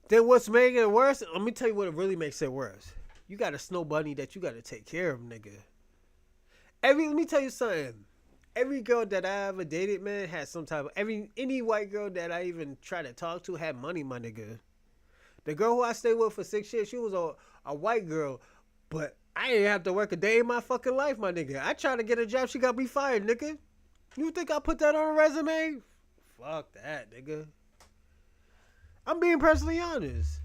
Then what's making it worse? Let me tell you what really makes it worse. you got a snow bunny that you got to take care of, nigga. Let me tell you something. Every girl that I ever dated, man, had some type of any white girl that I even tried to talk to had money, my nigga. The girl who I stayed with for 6 years, she was a white girl, but I didn't have to work a day in my fucking life, my nigga. I tried to get a job, she got me fired, nigga. You think I put that on a resume? Fuck that, nigga. I'm being personally honest.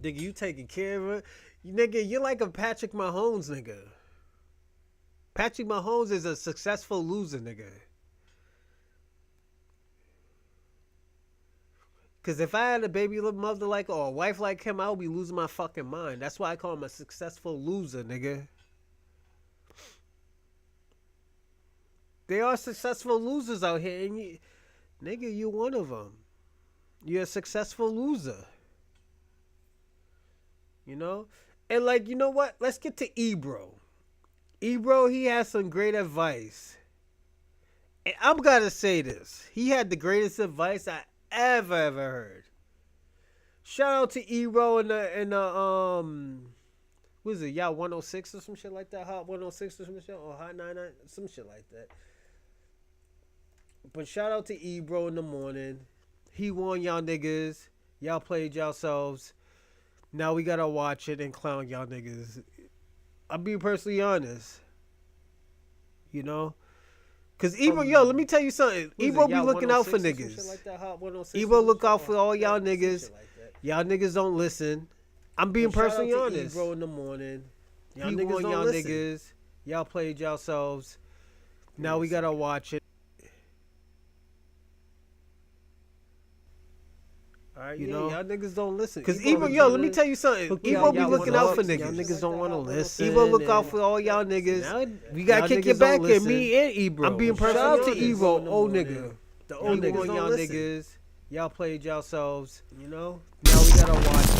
Nigga, you taking care of her. Nigga, you're like a Patrick Mahomes, nigga. Patrick Mahomes is a successful loser, nigga. Because if I had a baby mother like or a wife like him, I would be losing my fucking mind. That's why I call him a successful loser, nigga. There are successful losers out here, and nigga, you one of them. You're a successful loser. You know? And like, you know what? Let's get to Ebro. Ebro, he has some great advice. And I'm gonna say this. He had the greatest advice I ever heard. Shout out to Ebro and the what is it? Y'all 106 or some shit like that? Hot 106 or some shit? Or Hot 99? Some shit like that. But shout out to Ebro in the morning. He warned y'all niggas. Y'all played yourselves. Now we gotta watch it and clown y'all niggas. I'm being personally honest. You know? Cause Ebro, let me tell you something. Ebro be looking out for niggas. Ebro look out for all y'all niggas. Y'all niggas don't listen. I'm being personally honest. Ebro in the morning. Y'all niggas don't listen. Y'all played yourselves. Now we gotta watch it. Alright, you know, y'all niggas don't listen. Cause Ebro, let me tell you something. Ebro be looking out for niggas. Y'all niggas don't want to listen. Ebro look out for all y'all niggas. Now, we gotta kick it back at me and Ebro. I'm being personal. Shout out to Ebro, old nigga. The old niggas on y'all niggas. Y'all played yourselves. You know. Now we gotta watch it.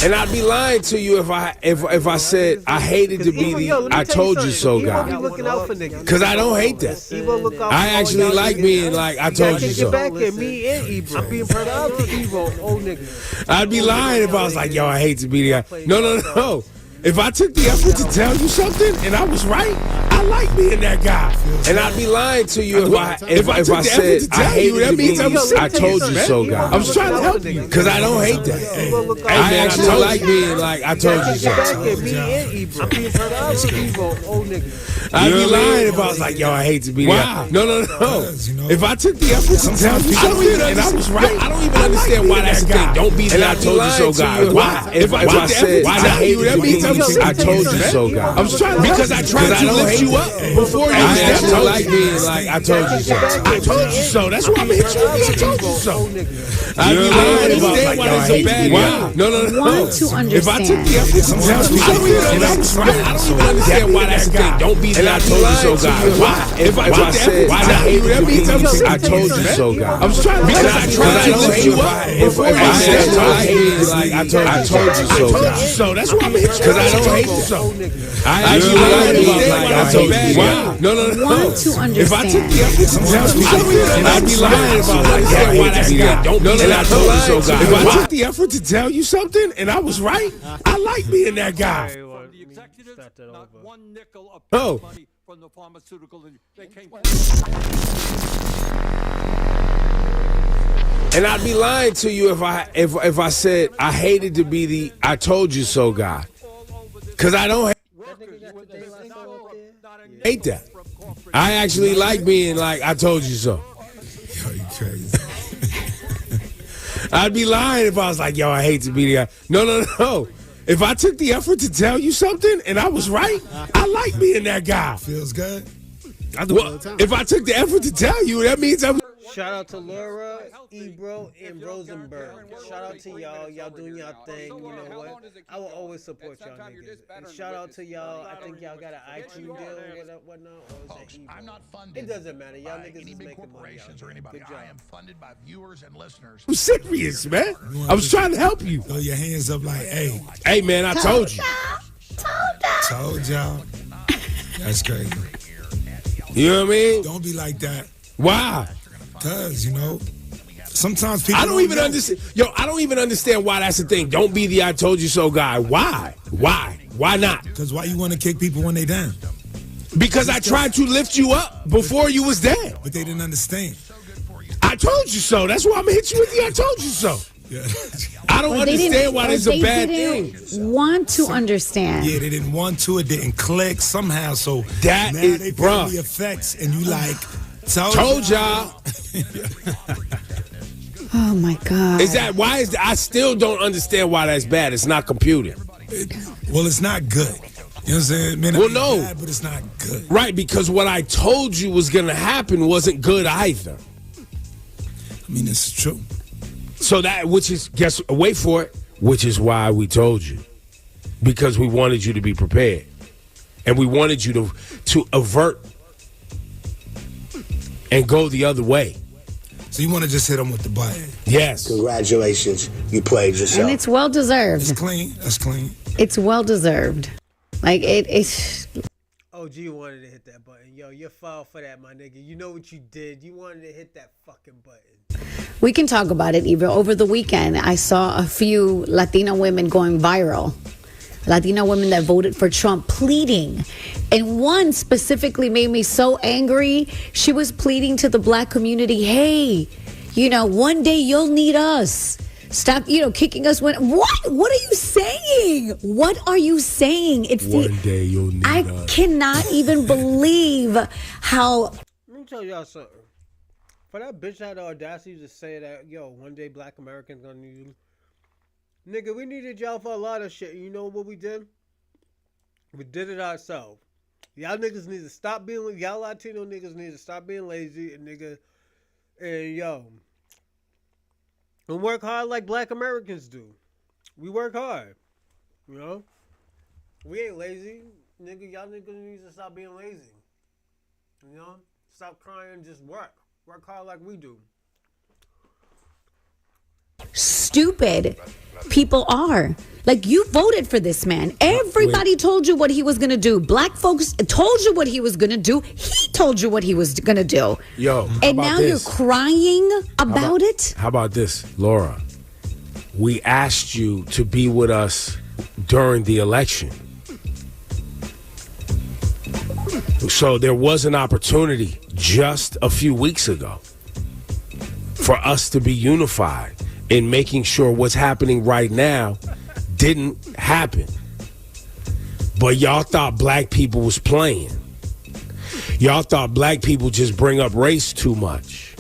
And I'd be lying to you if I said I hated to be the I told you so guy. Because I don't hate that. I actually like being like I told you so. I'm being proud to Ebro, old nigga. I'd be lying if I was like, yo, I hate to be the guy. No. If I took the effort to tell you something and I was right, I like being that guy. And I'd be lying to you if I said I hated to be I told you so guy. I'm just trying to help you because I don't hate that. I actually like being like I told you so. I'd be lying if I was like, yo, I hate to be the guy. No. If I took the effort to tell you something and I was right, I don't even understand why that's the thing. Don't be the I told you so guy. Why? If I said I hated to be I told you so, guy. I'm trying because I tried to lift you up before you. I actually like being like I told you so. I told you so. That's why I'm here. I told you so. I'd be lying if I was like, yo, I hate bad guy. No. If I took the effort to tell you something and I was right, I don't even understand why that's the thing. Don't be the I told you so, guy. Why? If I said I hated me, I told you so, guy. I'm trying because I tried to lift you up before I said I hated like I told you so, guy. So that's why I'm here. I don't hate that. I actually like I told you. Wow. No. If I took the effort to tell you something, I'd be lying if I was like, yeah, why that's guy. Don't be that I told you so, guy. If I took the effort to tell you something and I was right, I like being that guy. From the executives, not one nickel of money from the pharmaceutical. They came. And I'd be lying to you if I said I hated to be the I told you so guy. Because I don't hate that. I actually like being like I told you so. Yo, you crazy. I'd be lying if I was like, yo, I hate to be the guy. No. If I took the effort to tell you something and I was right, I like being that guy. Feels good. I do it all the time. If I took the effort to tell you, that means I'm. Shout out to Laura, Ebro, and Rosenburg. Shout out to y'all. Y'all doing y'all thing. You know what? I will always support y'all niggas. And shout out to y'all. I think y'all got an iTunes deal or whatnot. Or is that I'm not funded. It doesn't matter. Y'all niggas any is big making money. Or anybody. Good job. I am funded by viewers and listeners. I'm serious, man. I was trying to help you. Throw your hands up like, hey. Hey, man, I told you. Told y'all. That's crazy. You know what I mean? Don't be like that. Why? Because, you know, Sometimes people. I don't even understand. Yo, I don't even understand why that's the thing. Don't be the I told you so guy. Why? Why not? Because why you want to kick people when they down? Because I tried to lift you up before you was down. But they didn't understand. I told you so. That's why I'm gonna hit you with the I told you so. Yeah. I don't understand why this is a bad thing. Want to understand? Yeah, they didn't want to. It didn't click somehow. So that now is, they bruh. feel the effects, and you like told y'all. Oh my God! Is that why? I still don't understand why that's bad. It's not computed. Well, it's not good. You know what I'm saying? Man, well, no, bad, but it's not good. Right, because what I told you was gonna happen wasn't good either. I mean, it's true. So that, wait for it, which is why we told you. Because we wanted you to be prepared. And we wanted you to avert and go the other way. So you want to just hit them with the button? Yes. Congratulations, you played yourself. And it's well deserved. It's clean. That's clean. It's well deserved. Like, it's... OG wanted to hit that button. Yo, you're foul for that, my nigga. You know what you did. You wanted to hit that fucking button. We can talk about it, Ebro. Over the weekend, I saw a few Latino women going viral. Latino women that voted for Trump pleading. And one specifically made me so angry. She was pleading to the black community, hey, one day you'll need us. Stop, kicking us when... What are you saying? What are you saying? It's one day you'll need us. I cannot even believe how... Let me tell y'all something. For that bitch had the audacity to say that, one day black Americans gonna need you. Nigga, we needed y'all for a lot of shit. You know what we did? We did it ourselves. Y'all niggas need to stop being... Y'all Latino niggas need to stop being lazy and and work hard like black Americans do. We work hard. We ain't lazy. Nigga, y'all niggas need to stop being lazy. Stop crying, just work. Work hard like we do. Stupid people are. Like, you voted for this man. Everybody told you what he was going to do. Black folks told you what he was going to do. He told you what he was going to do. Yo, and now you're crying about it? How about this, Laura? We asked you to be with us during the election. So there was an opportunity just a few weeks ago for us to be unified in making sure what's happening right now didn't happen. But y'all thought black people was playing. Y'all thought black people just bring up race too much.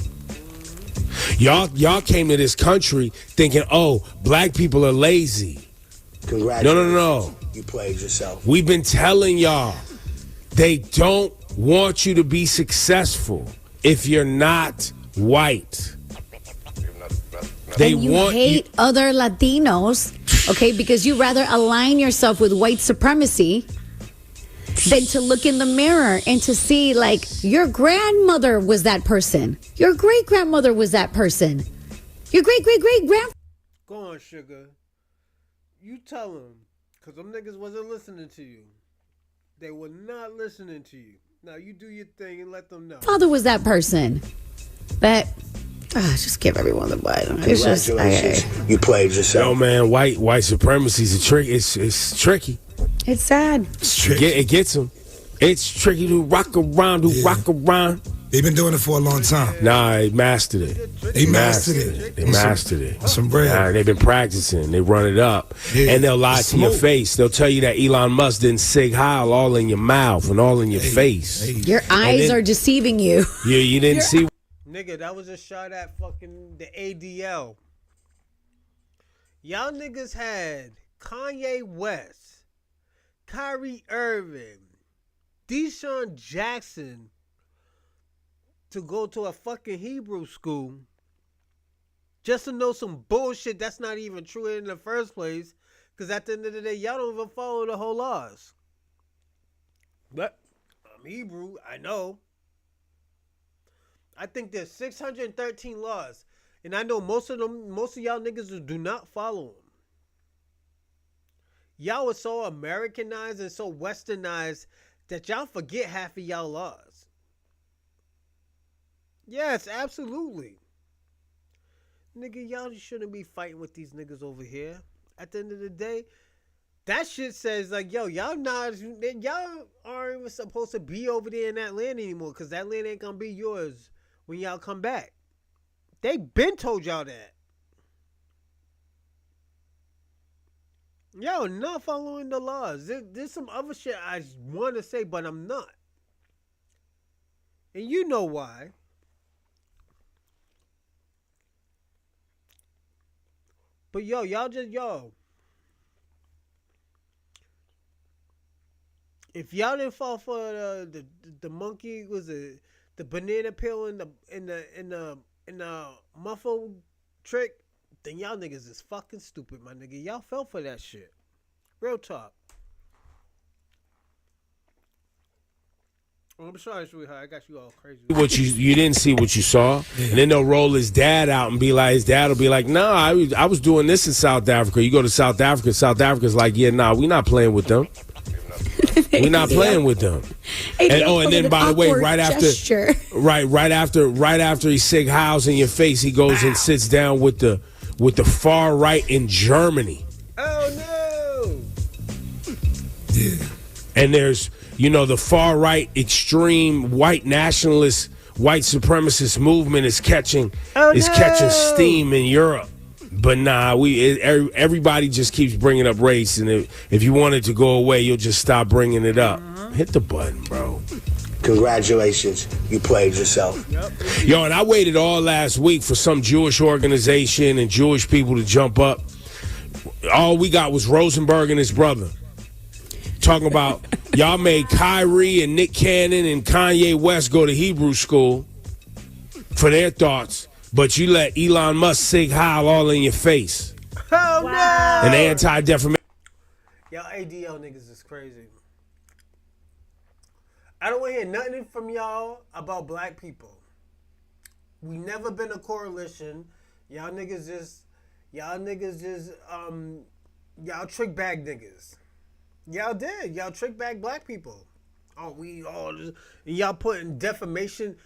Y'all came to this country thinking, oh, black people are lazy. Congratulations. No. You played yourself. We've been telling y'all, they don't want you to be successful if you're not white. They and you want hate other Latinos, okay, because you rather align yourself with white supremacy than to look in the mirror and to see, like, your grandmother was that person. Your great-grandmother was that person. Your great-great-great-grand... Go on, sugar. You tell them, because them niggas wasn't listening to you. They were not listening to you. Now, you do your thing and let them know. Father was that person. But... just give everyone the button. It's just... You played yourself. Yo, man, white supremacy is a trick. It's tricky. It's sad. It gets them. It's tricky to rock around, They've been doing it for a long time. Nah, they mastered it. They mastered it. They mastered it. Some bread. Nah, they've been practicing. They run it up. Yeah. And they'll lie to your face. They'll tell you that Elon Musk didn't sig heil all in your mouth and all in your face. Your eyes are deceiving you. Yeah, you didn't see... Nigga, that was a shot at fucking the ADL. Y'all niggas had Kanye West, Kyrie Irving, Deshaun Jackson to go to a fucking Hebrew school just to know some bullshit that's not even true in the first place. Because at the end of the day, y'all don't even follow the whole laws. But I'm Hebrew, I know. I think there's 613 laws. And I know most of y'all niggas do not follow them. Y'all are so Americanized and so westernized that y'all forget half of y'all laws. Yes, absolutely. Nigga, y'all shouldn't be fighting with these niggas over here. At the end of the day, that shit says like, yo, y'all aren't even supposed to be over there in that land anymore, because that land ain't gonna be yours when y'all come back. They been told y'all that. Yo, not following the laws. There's some other shit I want to say, but I'm not. And you know why. But yo, if y'all didn't fall for the monkey, was it the banana peel in the muffle trick, then y'all niggas is fucking stupid, my nigga. Y'all fell for that shit. Real talk. Oh, I'm sorry, sweetheart. I got you all crazy. What you didn't see what you saw, and then they'll roll his dad out and be like, his dad will be like, "Nah, I was doing this in South Africa." You go to South Africa, South Africa's like, "Yeah, nah, we not playing with them. We not playing with them." And then by the way, right after he sig house in your face, he goes and sits down with the far right in Germany. Oh no! Yeah. And there's, the far right extreme white nationalist, white supremacist movement is catching steam in Europe. But nah, everybody just keeps bringing up race, and if you want it to go away, you'll just stop bringing it up. Hit the button, bro. Congratulations, you played yourself. Yep. Yo, and I waited all last week for some Jewish organization and Jewish people to jump up. All we got was Rosenburg and his brother talking about y'all made Kyrie and Nick Cannon and Kanye West go to Hebrew school for their thoughts, but you let Elon Musk sig heil all in your face. Oh no! An anti-defamation. Y'all ADL niggas is crazy. I don't want to hear nothing from y'all about black people. We never been a coalition. Y'all niggas just y'all trick bag niggas. Y'all did. Y'all trick bag black people. Oh, y'all putting defamation,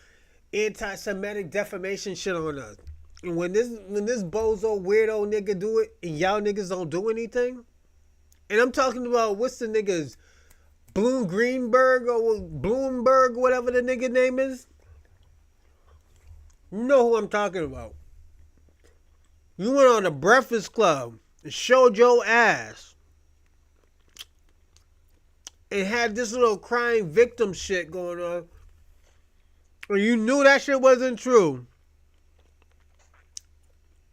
anti-Semitic defamation shit on us. And when this bozo weirdo nigga do it and y'all niggas don't do anything, and I'm talking about what's the niggas, Greenberg or Bloomberg, whatever the nigga name is. You know who I'm talking about. You went on the Breakfast Club and showed your ass and had this little crying victim shit going on. And you knew that shit wasn't true.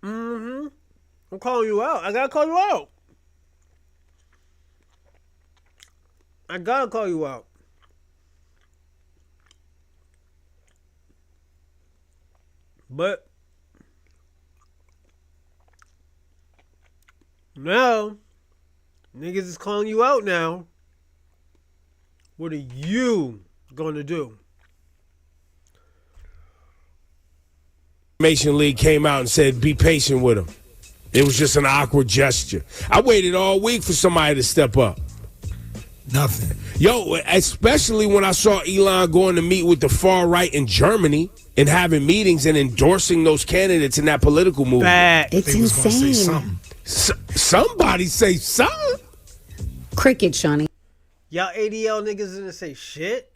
I'm calling you out. I gotta call you out. I gotta call you out. But now, niggas is calling you out now. What are you gonna do? Information League came out and said, be patient with him. It was just an awkward gesture. I waited all week for somebody to step up. Nothing. Yo, especially when I saw Elon going to meet with the far right in Germany and having meetings and endorsing those candidates in that political movement. It's insane. Somebody say something. Cricket, Shawnee. Y'all ADL niggas didn't say shit?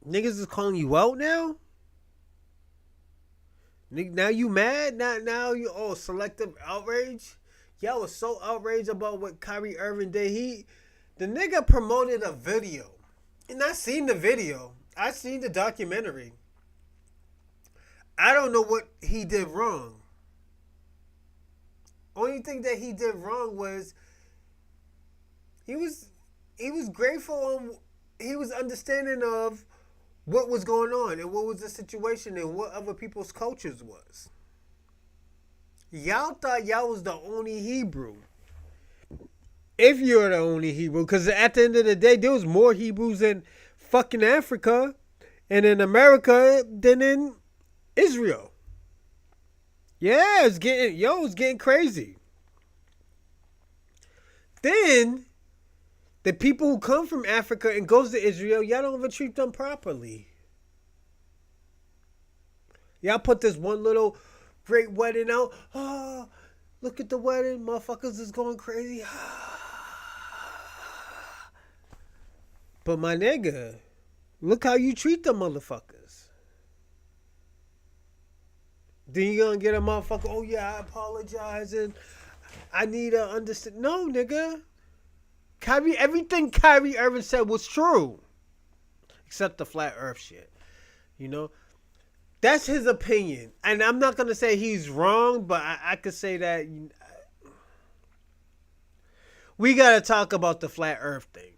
Niggas is calling you out now? Now you mad? Now you selective outrage? Y'all was so outraged about what Kyrie Irving did. The nigga promoted a video. And I seen the video. I seen the documentary. I don't know what he did wrong. Only thing that he did wrong was he was grateful, he was understanding of what was going on and what was the situation and what other people's cultures was. Y'all thought y'all was the only Hebrew. If you're the only Hebrew, because at the end of the day, there was more Hebrews in fucking Africa and in America than in Israel. Yeah, it's getting crazy. Then the people who come from Africa and goes to Israel, y'all don't even treat them properly. Y'all put this one little Great wedding out. Oh, look at the wedding. Motherfuckers is going crazy. But my nigga, look how you treat the motherfuckers. Then you gonna get a motherfucker, oh yeah, I apologize and I need to understand. No, nigga. Everything Kyrie Irving said was true. Except the flat earth shit. You know? That's his opinion. And I'm not going to say he's wrong, but I could say that we got to talk about the flat earth thing.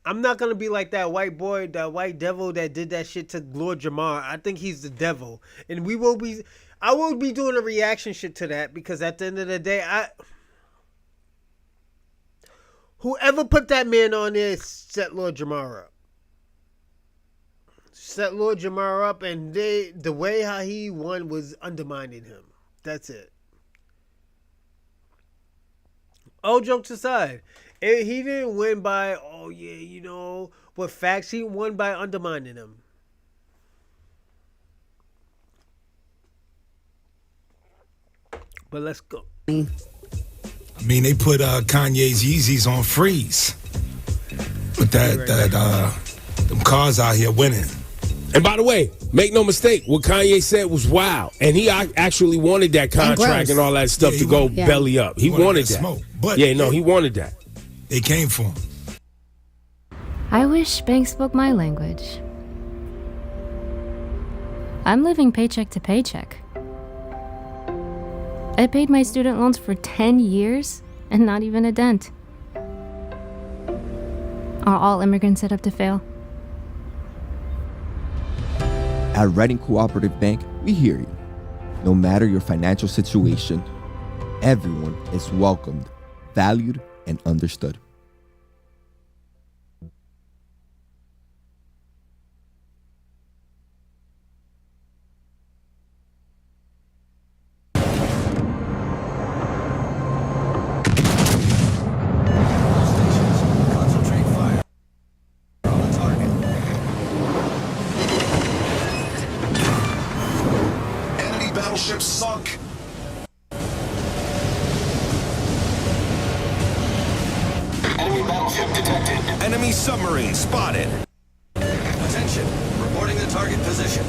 I'm not going to be like that white boy, that white devil that did that shit to Lord Jamar. I think he's the devil. And I will be doing a reaction shit to that because at the end of the day, whoever put that man on there set Lord Jamar up. Set Lord Jamar up, and the way how he won was undermining him. That's it. All jokes aside, he didn't win by, oh yeah, you know, with facts. He won by undermining him. But let's go. I mean, they put Kanye's Yeezys on freeze. With them cars out here winning. And by the way, make no mistake, what Kanye said was wild. And he actually wanted that contract and all that stuff to go belly up. He wanted that. Smoke. But he wanted that. They came for him. I wish banks spoke my language. I'm living paycheck to paycheck. I paid my student loans for 10 years and not even a dent. Are all immigrants set up to fail? At Reading Cooperative Bank, we hear you. No matter your financial situation, everyone is welcomed, valued, and understood. Battleship sunk. Enemy battleship detected. Enemy submarine spotted. Attention. Reporting the target position.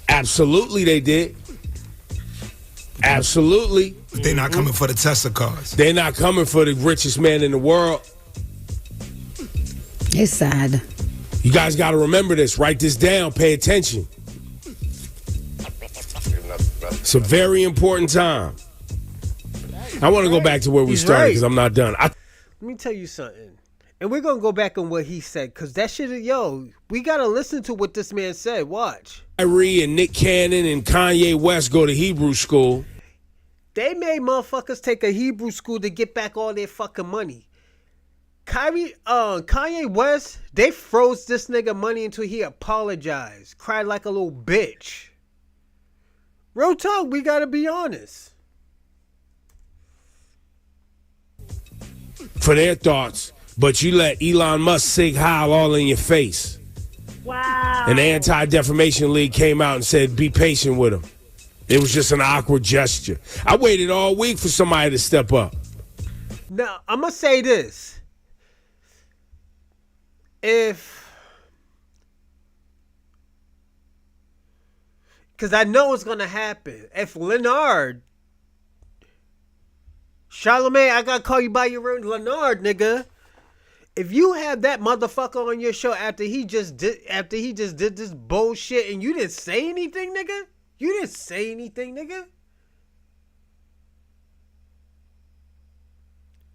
Absolutely they did. Absolutely. But they're not coming for the Tesla cars. They're not coming for the richest man in the world. It's sad. You guys got to remember this. Write this down. Pay attention. It's a very important time. I want to go back to where we started because I'm not done. Let me tell you something. And we're going to go back on what he said because that shit, we got to listen to what this man said. Watch. Kyrie and Nick Cannon and Kanye West go to Hebrew school. They made motherfuckers take a Hebrew school to get back all their fucking money. Kanye West, they froze this nigga money until he apologized. Cried like a little bitch. Real talk, we gotta be honest. For their thoughts, but you let Elon Musk sig heil all in your face. Wow. And the Anti-Defamation League came out and said, be patient with him. It was just an awkward gesture. I waited all week for somebody to step up. Now, I'm gonna say this. Because I know it's going to happen. If Leonard, Charlamagne, I got to call you by your own Leonard, nigga. If you have that motherfucker on your show after he just did this bullshit and you didn't say anything, nigga? You didn't say anything, nigga?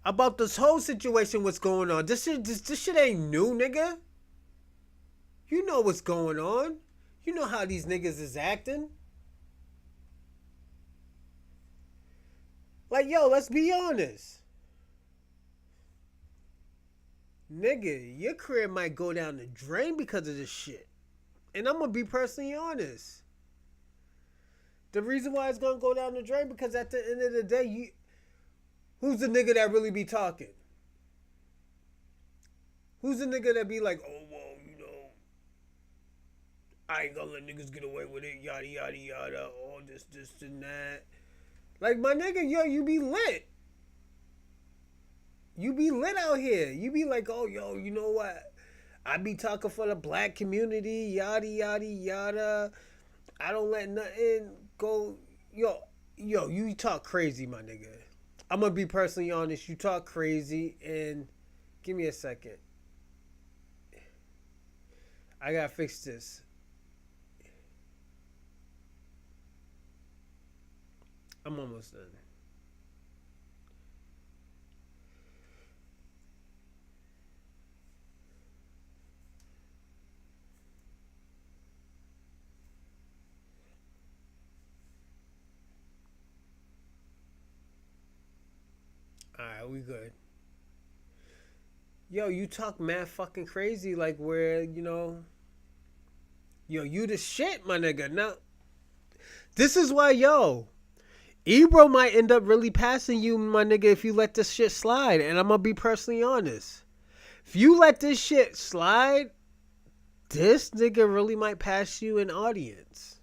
About this whole situation, what's going on. This shit ain't new, nigga. You know what's going on. You know how these niggas is acting. Like, yo, let's be honest. Nigga, your career might go down the drain because of this shit. And I'm going to be personally honest. The reason why it's going to go down the drain because at the end of the day, who's the nigga that really be talking? Who's the nigga that be like, oh, well, you know, I ain't gonna let niggas get away with it, yada, yada, yada, all this, and that. Like, my nigga, yo, you be lit. You be lit out here. You be like, oh, yo, you know what? I be talking for the black community, yada, yada, yada. I don't let nothing go. Yo, you talk crazy, my nigga. I'm going to be personally honest. You talk crazy, and give me a second. I got to fix this. I'm almost done. Alright, we good. Yo, you talk mad fucking crazy, like where, you know, yo, you the shit, my nigga. Now, this is why, yo, Ebro might end up really passing you, my nigga, if you let this shit slide. And I'm gonna be personally honest. If you let this shit slide, this nigga really might pass you in audience.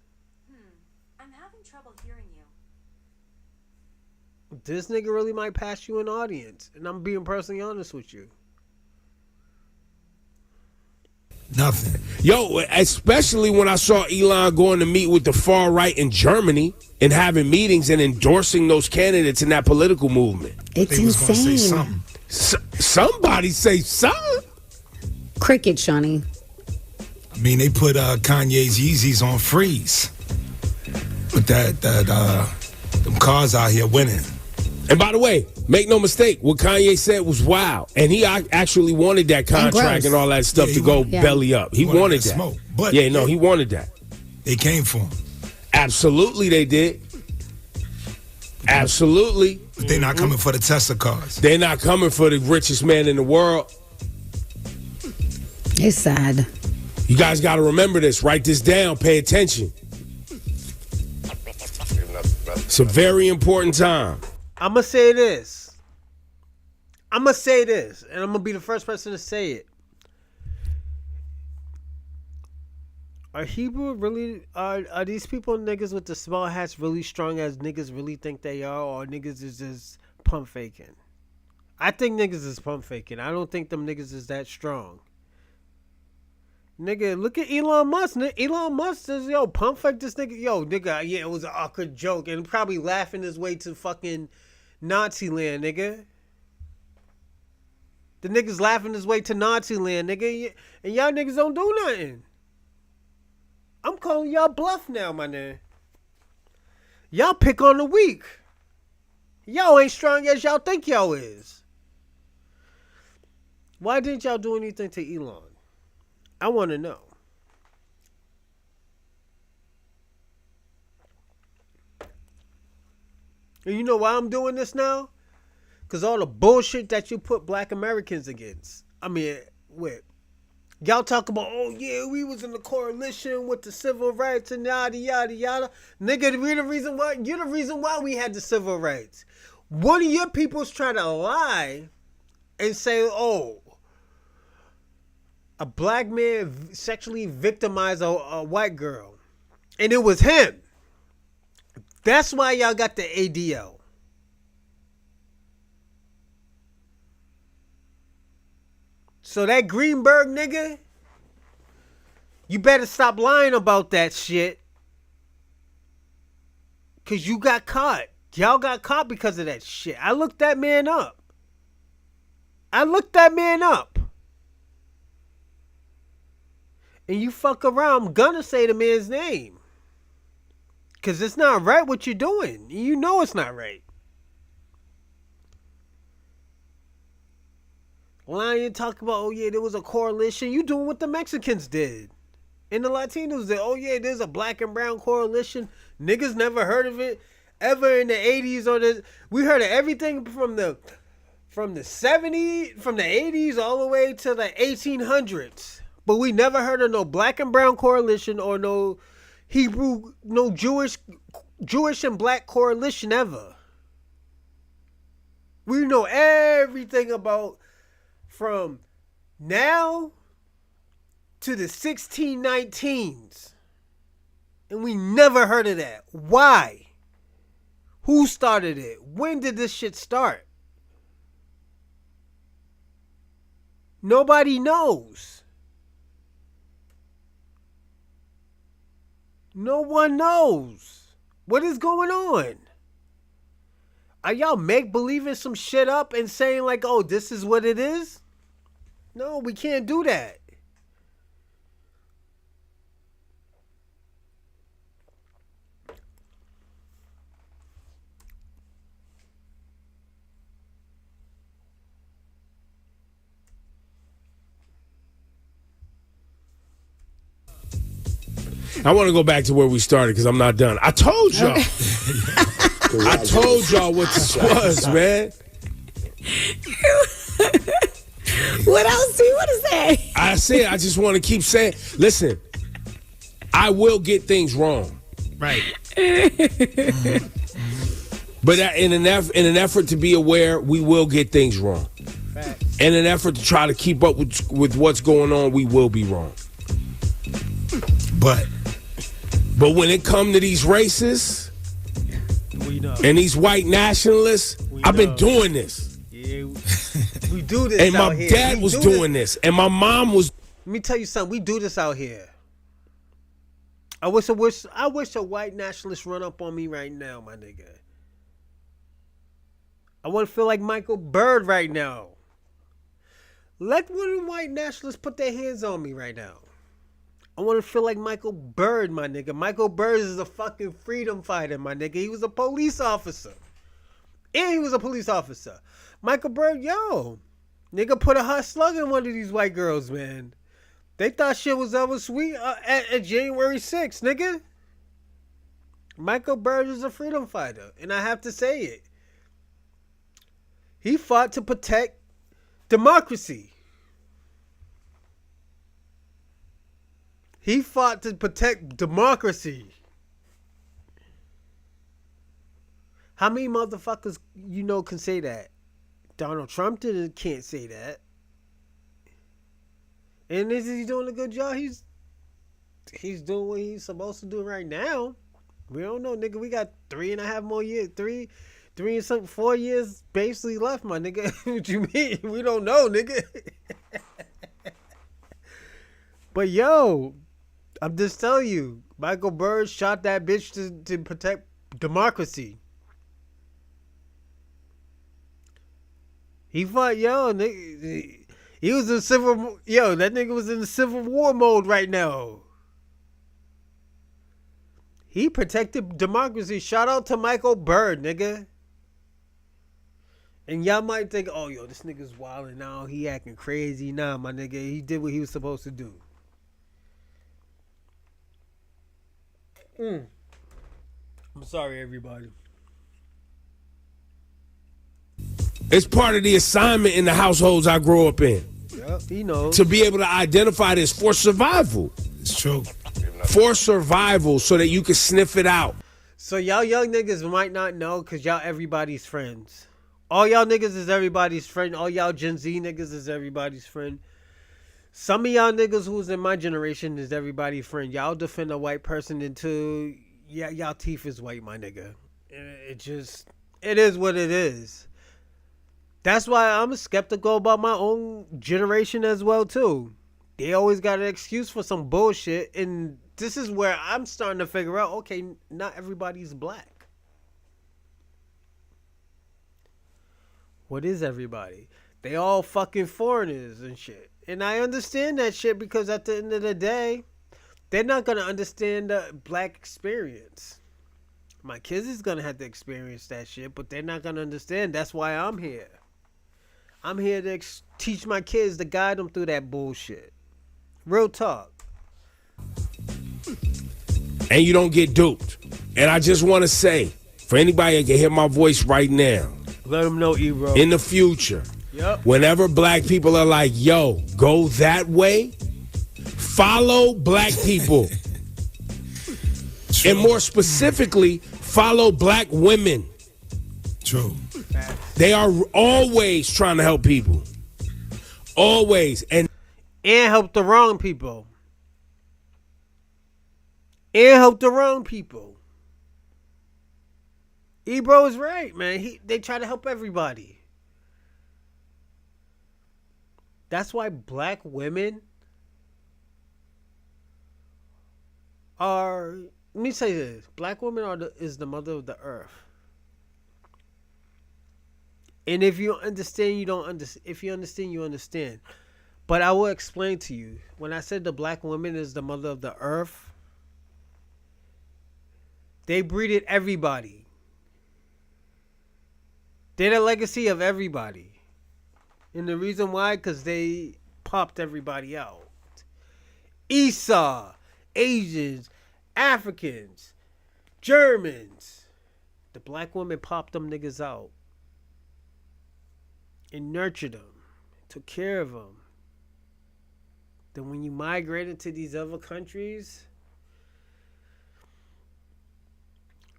I'm having trouble hearing you. This nigga really might pass you in audience. And I'm being personally honest with you. Nothing. Yo, especially when I saw Elon going to meet with the far right in Germany and having meetings and endorsing those candidates in that political movement. It's They was gonna say insane. something. Somebody say something. Cricket, Shawnee. I mean, they put Kanye's Yeezys on freeze. But them cars out here winning. And by the way, make no mistake, what Kanye said was wild. And he actually wanted that contract and all that stuff to go belly up. He wanted that. Smoke. But he wanted that. They came for him. Absolutely they did. Absolutely. But they're not coming for the Tesla cars. They're not coming for the richest man in the world. It's sad. You guys got to remember this. Write this down. Pay attention. It's a very important time. I'm going to say this. And I'm going to be the first person to say it. Are these people niggas with the small hats really strong as niggas really think they are, or niggas is just pump faking? I think niggas is pump faking. I don't think them niggas is that strong. Nigga, look at Elon Musk. Elon Musk says, yo, pump fake this nigga. Yo, nigga, yeah, it was an awkward joke. And probably laughing his way to fucking Nazi land, nigga. The nigga's laughing his way to Nazi land, nigga. And y'all niggas don't do nothing. I'm calling y'all bluff now, my nigga. Y'all pick on the weak. Y'all ain't strong as y'all think y'all is. Why didn't y'all do anything to Elon? I want to know. And you know why I'm doing this now? Because all the bullshit that you put black Americans against. I mean, with. Y'all talk about, oh yeah, we was in the coalition with the civil rights and yada, yada, yada. Nigga, you're the reason why we had the civil rights. One of your people's trying to lie and say, oh, a black man sexually victimized a white girl. And it was him. That's why y'all got the ADL. So that Greenberg nigga, you better stop lying about that shit. Because you got caught. Y'all got caught because of that shit. I looked that man up. And you fuck around, I'm gonna say the man's name. Because it's not right what you're doing. You know it's not right. Lying, talk about, oh yeah, there was a coalition. You doing what the Mexicans did. And the Latinos did. Oh yeah, there's a black and brown coalition. Niggas never heard of it ever in the 80s or the. We heard of everything from the 70s, from the 80s all the way to the 1800s. But we never heard of no black and brown coalition or no Hebrew, no Jewish and black coalition ever. We know everything about from Now to the 1619s. And we never heard of that. Why? Who started it? When did this shit start? Nobody knows. No one knows. What is going on? Are y'all make-believing some shit up and saying like, oh, this is what it is? No, we can't do that. I want to go back to where we started because I'm not done. I told y'all. I told y'all what this was, man. What else do you want to say? I said I just want to keep saying, listen, I will get things wrong. Right. But in an effort to be aware, we will get things wrong. In an effort to try to keep up with what's going on, we will be wrong. But when it come to these racists and these white nationalists, I've been doing this. Yeah, we do this and out my here. dad was doing this. And my mom was. Let me tell you something. We do this out here. I wish a white nationalist run up on me right now, my nigga. I want to feel like Michael Bird right now. Let one of the white nationalists put their hands on me right now. I want to feel like Michael Bird, my nigga. Michael Bird is a fucking freedom fighter, my nigga. He was a police officer. And he was a police officer. Michael Bird, yo. Nigga put a hot slug in one of these white girls, man. They thought shit was over sweet at January 6th, nigga. Michael Bird is a freedom fighter. And I have to say it. He fought to protect democracy. He fought to protect democracy. How many motherfuckers you know can say that? Donald Trump can't say that. And is he doing a good job? He's doing what he's supposed to do right now. We don't know, nigga. We got 3.5 more years. 3 and something, 4 years basically left, my nigga. What you mean? We don't know, nigga. But yo, I'm just telling you, Michael Bird shot that bitch to protect democracy. He fought, yo, nigga. He was in that nigga was in the Civil War mode right now. He protected democracy. Shout out to Michael Bird, nigga. And y'all might think, oh, yo, this nigga's wilding now. He acting crazy. Nah, my nigga, he did what he was supposed to do. I'm sorry, everybody. It's part of the assignment in the households I grew up in. Yep, he knows. To be able to identify this for survival. It's true. For survival, so that you can sniff it out. So y'all young niggas might not know because y'all everybody's friends. All y'all niggas is everybody's friend. All y'all Gen Z niggas is everybody's friend. Some of y'all niggas who's in my generation is everybody's friend. Y'all defend a white person until y'all teeth is white, my nigga. It is what it is. That's why I'm skeptical about my own generation as well, too. They always got an excuse for some bullshit. And this is where I'm starting to figure out, okay, not everybody's black. What is everybody? They all fucking foreigners and shit. And I understand that shit because at the end of the day, they're not going to understand the black experience. My kids is going to have to experience that shit, but they're not going to understand. That's why I'm here. I'm here to teach my kids, to guide them through that bullshit. Real talk. And you don't get duped. And I just want to say, for anybody that can hear my voice right now, let them know, Ebro. In the future, whenever black people are like, yo, go that way, follow black people. And more specifically, follow black women. True. They are always trying to help people. Always. And And help the wrong people. And help the wrong people. Ebro is right, man. They try to help everybody. That's why black women are... Let me say this. Black women is the mother of the earth. And if you understand, you don't understand. If you understand, you understand. But I will explain to you. When I said the black woman is the mother of the earth, they breeded everybody. They're the legacy of everybody. And the reason why, because they popped everybody out. Esau, Asians, Africans, Germans. The black woman popped them niggas out. And nurtured them. Took care of them. Then when you migrated to these other countries,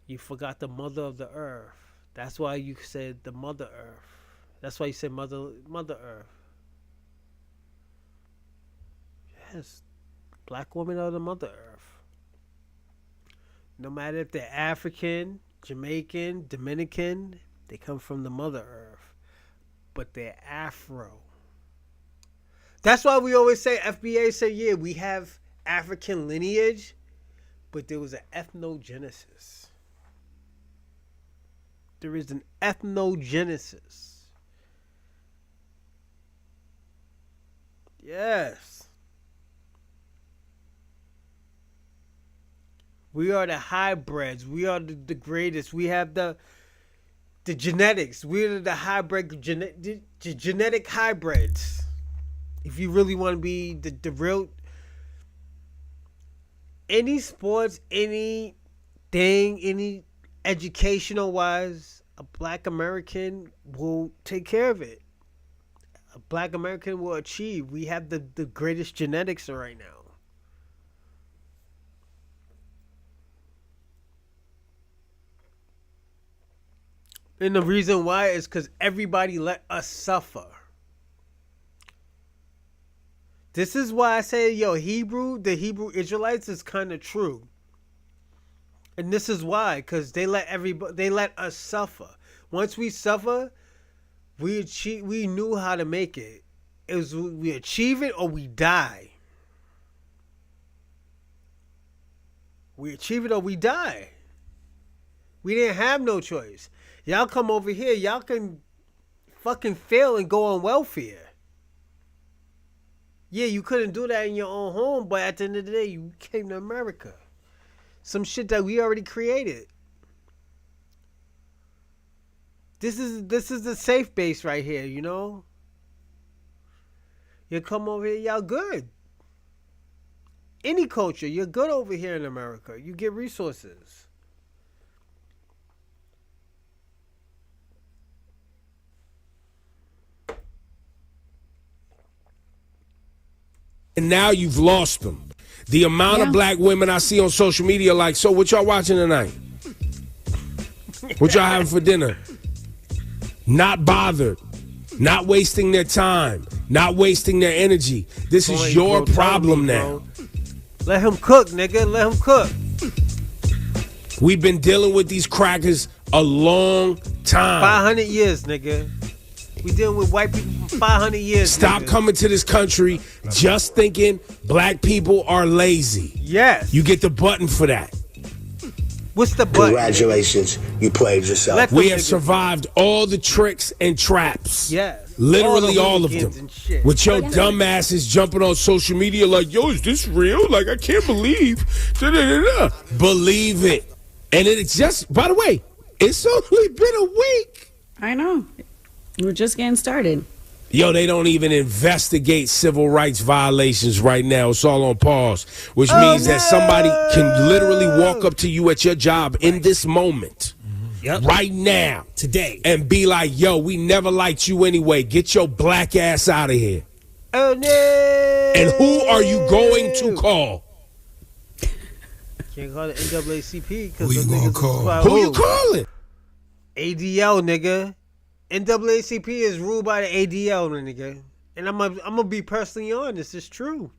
you forgot the mother of the earth. That's why you said the mother earth. That's why you said mother earth. Yes. Black women are the mother earth. No matter if they're African, Jamaican, Dominican, they come from the mother earth. But they're Afro. That's why we always say, FBA say, yeah, we have African lineage, but there was an ethnogenesis. There is an ethnogenesis. Yes. We are the hybrids. We are the greatest. We have the genetics. We're the hybrid, genetic hybrids. If you really want to be the real, any sports, anything, any educational wise, a black American will take care of it. A black American will achieve. We have the greatest genetics right now. And the reason why is because everybody let us suffer. This is why I say, yo, the Hebrew Israelites is kind of true. And this is why, because they let us suffer. Once we suffer, we knew how to make it. It was we achieve it or we die. We achieve it or we die. We didn't have no choice. Y'all come over here, y'all can fucking fail and go on welfare. Yeah, you couldn't do that in your own home, but at the end of the day, you came to America. Some shit that we already created. This is the safe base right here, you know? You come over here, y'all good. Any culture, you're good over here in America. You get resources. And now you've lost them. The amount of black women I see on social media like, so what y'all watching tonight? What y'all having for dinner? Not bothered. Not wasting their time. Not wasting their energy. This is your problem now. Let him cook, nigga. Let him cook. We've been dealing with these crackers a long time. 500 years, nigga. We dealing with white people for 500 years. Stop coming to this country just thinking black people are lazy. Yes. You get the button for that. What's the button? Congratulations, you played yourself. We have survived all the tricks and traps. Yes. Literally all of them. With your dumb asses jumping on social media like, yo, is this real? Like, I can't believe. Believe it. And it's just, by the way, it's only been a week. I know. We're just getting started. Yo, they don't even investigate civil rights violations right now. It's all on pause, which means that somebody can literally walk up to you at your job in this moment, right now, today, and be like, yo, we never liked you anyway. Get your black ass out of here. Oh, no. And who are you going to call? Can't call it NAACP. Who you going to call? Who you calling? ADL, nigga. NAACP is ruled by the ADL, nigga. And I'm gonna be personally honest. It's true.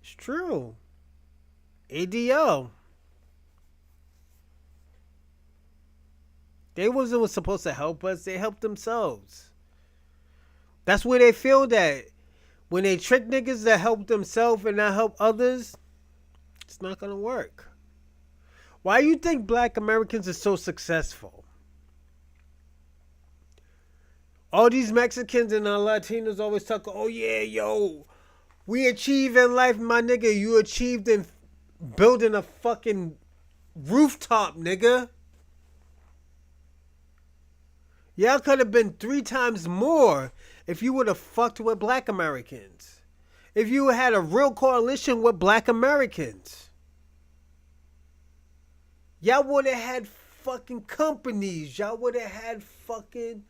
It's true. ADL. They wasn't supposed to help us. They helped themselves. That's where they feel that. When they trick niggas that help themselves and not help others, it's not gonna work. Why you think black Americans are so successful? All these Mexicans and Latinos always talk, oh yeah, yo, we achieve in life, my nigga. You achieved in building a fucking rooftop, nigga. Y'all could have been 3 times more if you would have fucked with black Americans. If you had a real coalition with black Americans. Y'all would have had fucking companies. Y'all would have had fucking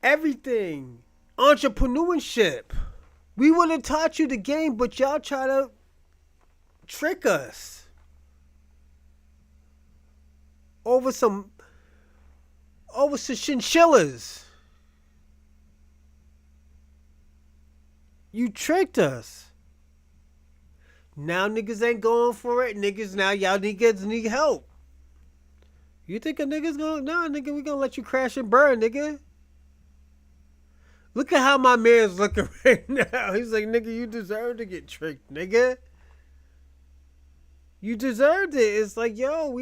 everything. Entrepreneurship. We would have taught you the game, but y'all try to trick us. Over some chinchillas. You tricked us. Now niggas ain't going for it. Now y'all niggas need help. You think a nigga's gonna... Nah, nigga, we gonna let you crash and burn, nigga. Look at how my man's looking right now. He's like, nigga, you deserve to get tricked, nigga. You deserved it. It's like, yo,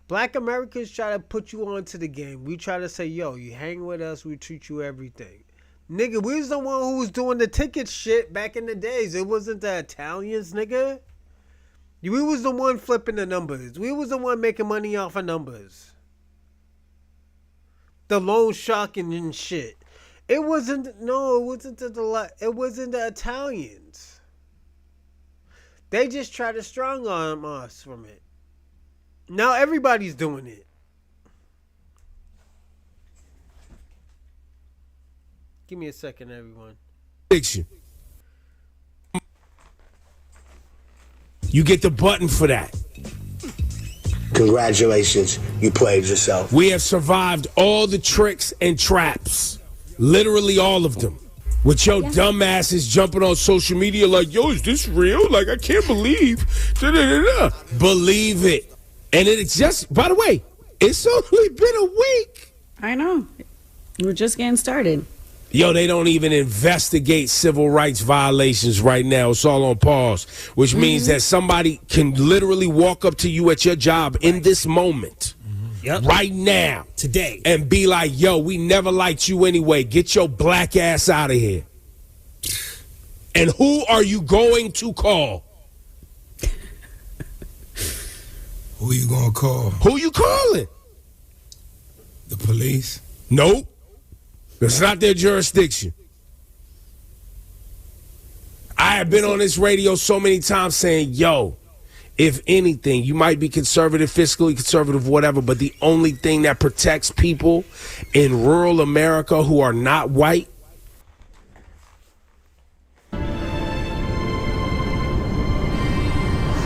black Americans try to put you onto the game. We try to say, yo, you hang with us, we treat you everything. Nigga, we was the one who was doing the ticket shit back in the days. It wasn't the Italians, nigga. We was the one flipping the numbers. We was the one making money off of numbers. The loan sharking and shit. It wasn't the Italians. They just tried to strong arm us from it. Now everybody's doing it. Give me a second, everyone. Fiction. You get the button for that. Congratulations, you played yourself. We have survived all the tricks and traps. Literally all of them. With your dumb asses jumping on social media like, yo, is this real? Like, I can't believe. Da-da-da-da. Believe it. And it's just, by the way, it's only been a week. I know. We're just getting started. Yo, they don't even investigate civil rights violations right now. It's all on pause, which means that somebody can literally walk up to you at your job in this moment, right now, today, and be like, yo, we never liked you anyway. Get your black ass out of here. And who are you going to call? Who you gonna call? Who you calling? The police? Nope. It's not their jurisdiction. I have been on this radio so many times saying, yo, if anything, you might be conservative, fiscally conservative, whatever, but the only thing that protects people in rural America who are not white. See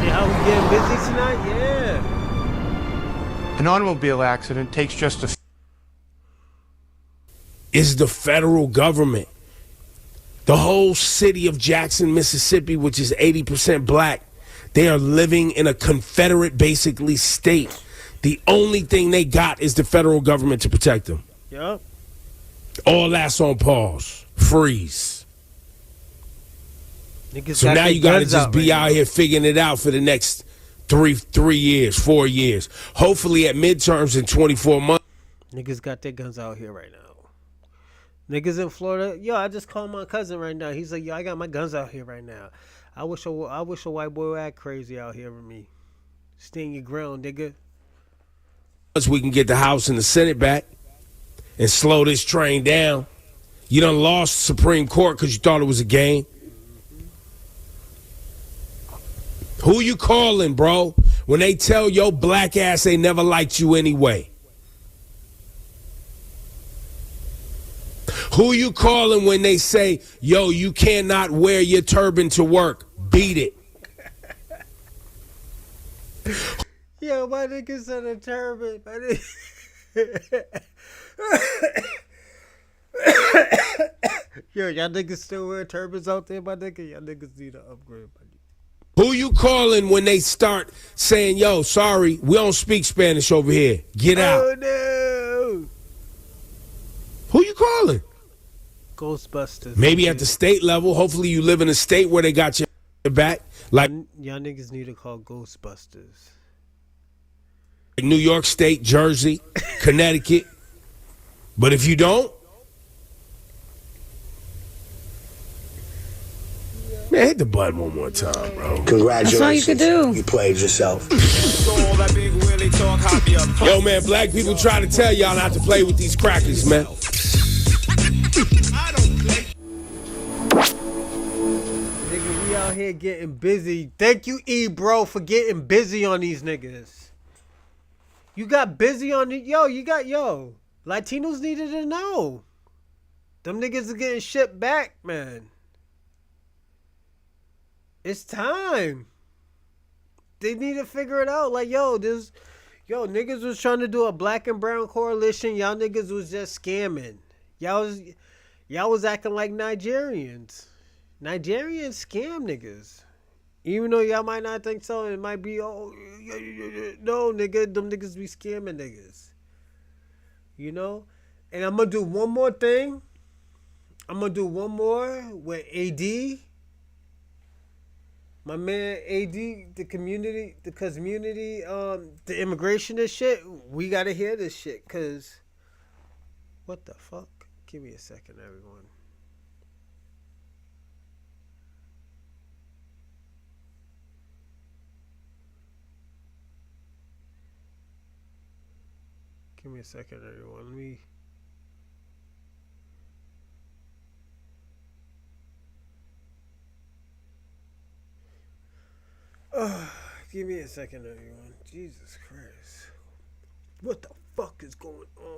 how we getting busy tonight? Yeah. An automobile accident takes just a is the federal government. The whole city of Jackson, Mississippi, which is 80% black, they are living in a Confederate, basically, state. The only thing they got is the federal government to protect them. Yep. All that's on pause. Freeze. Niggas so now you got to just be right out here figuring it out for the next 3 years, 4 years. Hopefully at midterms in 24 months. Niggas got their guns out here right now. Niggas in Florida, yo, I just called my cousin right now. He's like, yo, I got my guns out here right now. I wish a white boy would act crazy out here with me. Stand your ground, nigga. We can get the House and the Senate back and slow this train down. You done lost Supreme Court because you thought it was a game. Who you calling, bro? When they tell your black ass they never liked you anyway. Who you calling when they say, yo, you cannot wear your turban to work? Beat it. Yo, my niggas on a turban. Yo, y'all niggas still wear turbans out there, my nigga? Y'all niggas need to upgrade, my nigga. Who you calling when they start saying, yo, sorry, we don't speak Spanish over here. Get out. Oh, no. Who you calling? Ghostbusters. Maybe at the state level. Hopefully you live in a state where they got your back. Like y'all niggas need to call Ghostbusters. New York State, Jersey, Connecticut. But if you don't, man, hit the button one more time, bro. Congratulations. That's all you could do. You played yourself. Yo, man, black people try to tell y'all not to play with these crackers, man. Nigga, we out here getting busy. Thank you, Ebro, for getting busy on these niggas. You got busy on the... Yo. Latinos needed to know. Them niggas are getting shipped back, man. It's time. They need to figure it out. Like, niggas was trying to do a black and brown coalition. Y'all niggas was just scamming. Y'all was acting like Nigerians. Nigerians scam niggas. Even though y'all might not think so, it might be, no, nigga, them niggas be scamming niggas. You know? And I'm going to do one more thing. I'm going to do one more with AD. My man AD, the community, the immigration and shit. We got to hear this shit, because what the fuck? Give me a second, everyone. Give me a second, everyone. Let me... give me a second, everyone. Jesus Christ. What the fuck is going on?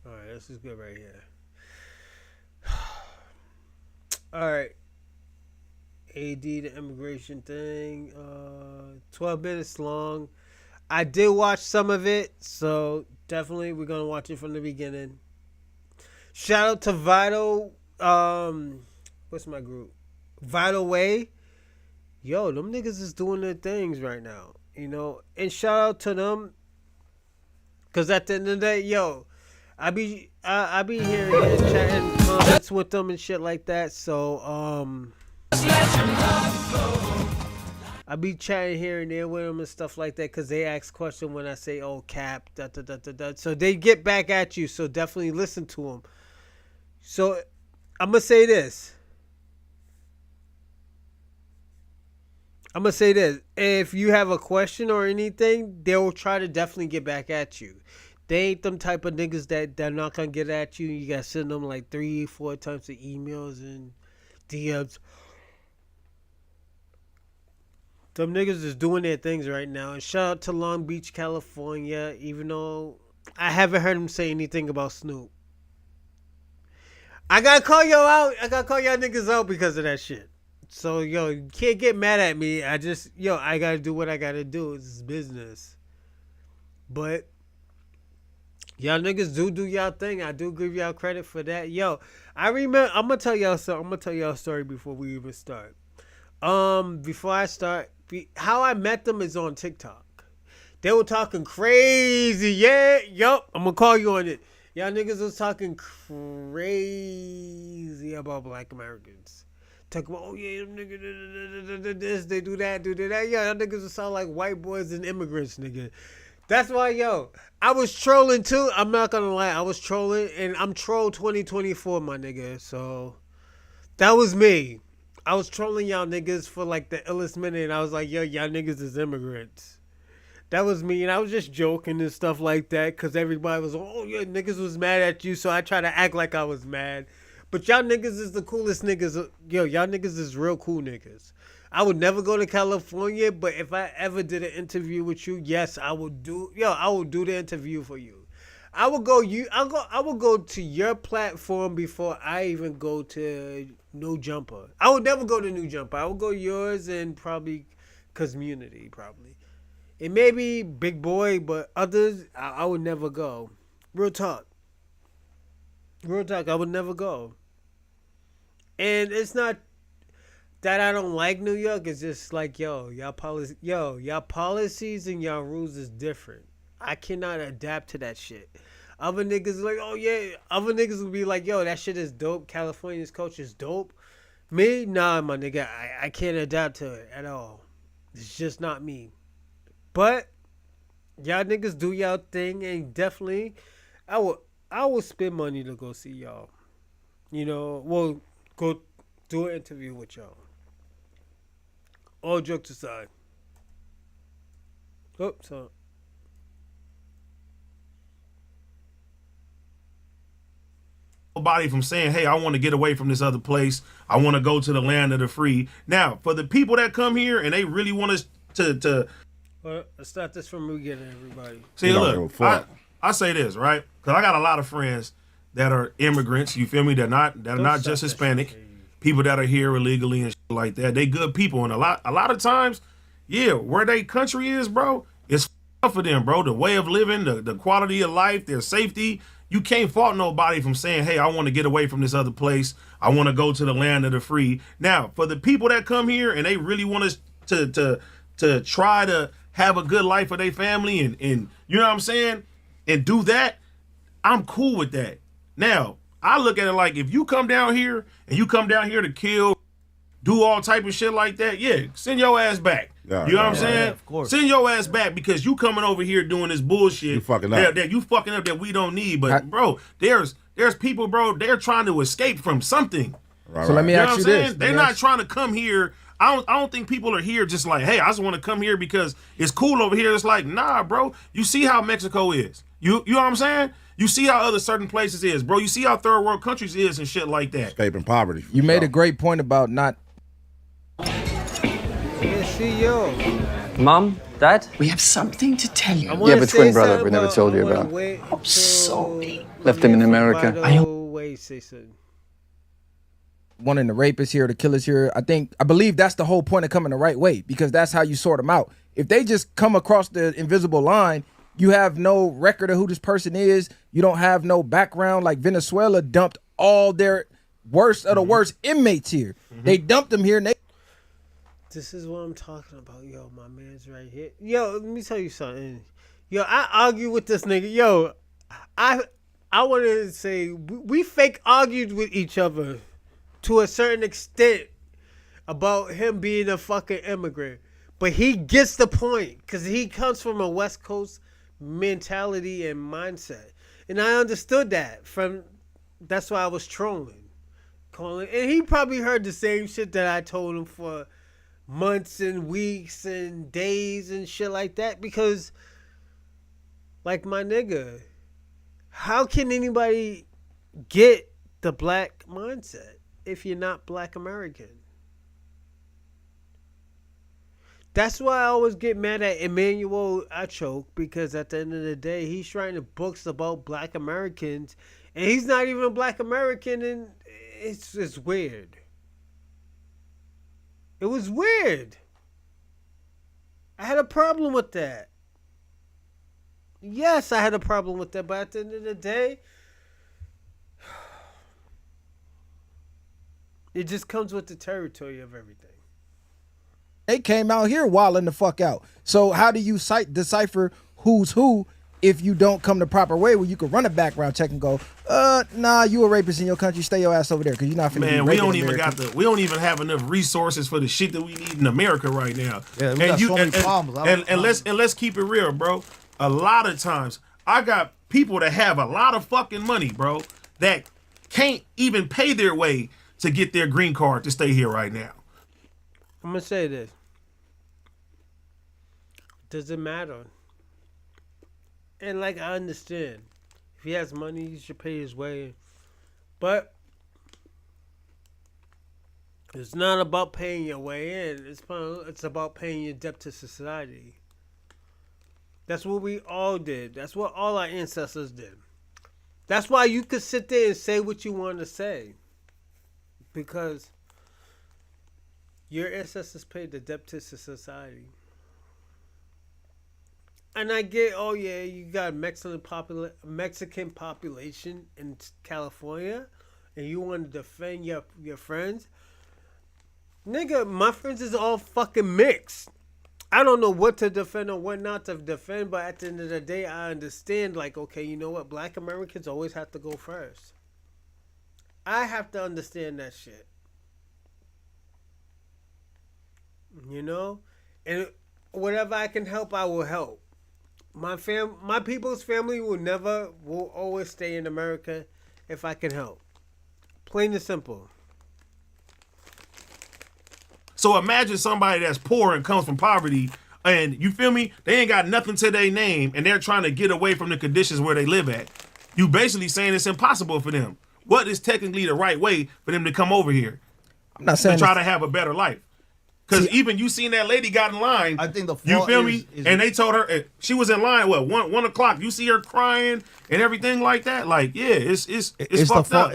Alright, this is good right here. Alright. AD, the immigration thing. 12 minutes long. I did watch some of it, so definitely we're going to watch it from the beginning. Shout out to Vital. What's my group? Vital Way. Yo, them niggas is doing their things right now. You know? And shout out to them. Because at the end of the day, yo, I be hearing and chatting comments with them and shit like that. So I be chatting here and there with them and stuff like that, because they ask questions when I say, "Oh, cap," da da da da da. So they get back at you. So definitely listen to them. So I'm gonna say this. If you have a question or anything, they will try to definitely get back at you. They ain't them type of niggas that they're not gonna get at you. You gotta send them like 3-4 types of emails and DMs. Them niggas is doing their things right now. And shout out to Long Beach, California, even though I haven't heard him say anything about Snoop. I gotta call y'all out. I gotta call y'all niggas out because of that shit. So, yo, you can't get mad at me. I gotta do what I gotta do. It's business. But y'all niggas do y'all thing. I do give y'all credit for that. Yo, I remember, I'm gonna tell y'all something. I'm gonna tell y'all a story before we even start. Before I start, how I met them is on TikTok. They were talking crazy. Yeah, yup. I'm gonna call you on it. Y'all niggas was talking crazy about black Americans. Talking about, oh yeah, them niggas, this, they do that. Yeah, y'all niggas would sound like white boys and immigrants, nigga. That's why, yo, I was trolling too. I'm not gonna lie, I was trolling, and I'm troll 2024, my nigga. So that was me. I was trolling y'all niggas for like the illest minute, and I was like, yo, y'all niggas is immigrants. That was me, and I was just joking and stuff like that, because everybody was, oh yeah, niggas was mad at you, so I try to act like I was mad. But y'all niggas is the coolest niggas. Yo, y'all niggas is real cool niggas. I would never go to California, but if I ever did an interview with you, yes, I would do. Yo, I will do the interview for you. I will go to your platform before I even go to No Jumper. I would never go to New Jumper. I would go yours and probably Community, probably. It may be Big Boy, but others I would never go. Real talk. I would never go. And it's not that I don't like New York. It's just like, y'all policies and y'all rules is different. I cannot adapt to that shit. Other niggas like, oh yeah. Other niggas will be like, yo, that shit is dope. California's culture is dope. Me, nah, my nigga. I can't adapt to it at all. It's just not me. But y'all niggas do y'all thing, and definitely, I will spend money to go see y'all. Well, go do an interview with y'all. All jokes aside. So. Nobody from saying, hey, I want to get away from this other place. I want to go to the land of the free. Now, for the people that come here and they really want us to Well, let's start this from the beginning, everybody. See, look, I say this, right? Because I got a lot of friends that are immigrants, you feel me? They're not just Hispanic. People that are here illegally and shit like that. They good people. And a lot of times, yeah, where they country is, bro, it's for them, bro. The way of living, the quality of life, their safety. You can't fault nobody from saying, hey, I want to get away from this other place. I want to go to the land of the free. Now, for the people that come here and they really want us to try to have a good life for their family and you know what I'm saying? And do that, I'm cool with that. Now, I look at it like if you come down here and you come down here to kill, do all type of shit like that, yeah, send your ass back. You know what I'm saying? Yeah, of course. Send your ass back because you coming over here doing this bullshit. You fucking up. That you fucking up that we don't need. But bro, there's people, bro, they're trying to escape from something. So let me ask you this. They're not trying to come here. I don't think people are here just like, hey, I just want to come here because it's cool over here. It's like, nah, bro. You see how Mexico is. You know what I'm saying? You see how other certain places is, bro. You see how third world countries is and shit like that. Escaping poverty. You made a great point about not. Yeah, see yo. Mom, Dad? We have something to tell you. You have a twin brother we never told you about. I'm sorry. Left him in America. Wanting the rapists here, the killers here. I believe that's the whole point of coming the right way, because that's how you sort them out. If they just come across the invisible line, you have no record of who this person is. You don't have no background. Like Venezuela dumped all their worst of the worst inmates here. They dumped them here and they. This is what I'm talking about, yo. My man's right here. Yo, let me tell you something. Yo, I argue with this nigga. Yo, I want to say we fake argued with each other to a certain extent about him being a fucking immigrant. But he gets the point because he comes from a West Coast mentality and mindset. And I understood that that's why I was trolling. And he probably heard the same shit that I told him for months and weeks and days and shit like that, because like my nigga, how can anybody get the black mindset if you're not black American? That's why I always get mad at Emmanuel Achoke, because at the end of the day, he's writing books about black Americans and he's not even a black American, and it's weird. It was weird. I had a problem with that. Yes, I had a problem with that, but at the end of the day, it just comes with the territory of everything. They came out here wilding the fuck out. So how do you decipher who's who if you don't come the proper way where you can run a background check and go, nah, you a rapist in your country, stay your ass over there because you're not finna Man, be we don't American. even we don't even have enough resources for the shit that we need in America right now. Yeah, we got so many problems. And let's keep it real, bro. A lot of times I got people that have a lot of fucking money, bro, that can't even pay their way to get their green card to stay here right now. I'm gonna say this. Does it matter? And like, I understand, if he has money, he should pay his way. But it's not about paying your way in. It's about paying your debt to society. That's what we all did. That's what all our ancestors did. That's why you could sit there and say what you want to say. Because your ancestors paid the debt to society. And I get, oh yeah, you got Mexican population in California, and you want to defend your friends. Nigga, my friends is all fucking mixed. I don't know what to defend or what not to defend, but at the end of the day, I understand, like, okay, you know what? Black Americans always have to go first. I have to understand that shit. You know? And whatever I can help, I will help. My people's family will always stay in America if I can help. Plain and simple. So imagine somebody that's poor and comes from poverty, and you feel me? They ain't got nothing to their name, and they're trying to get away from the conditions where they live at. You basically saying it's impossible for them. What is technically the right way for them to come over here? I'm not saying to try to have a better life. Because even you seen that lady got in line. I think the you feel me? And they told her she was in line. What 1 o'clock? You see her crying and everything like that. Like it's fucked up.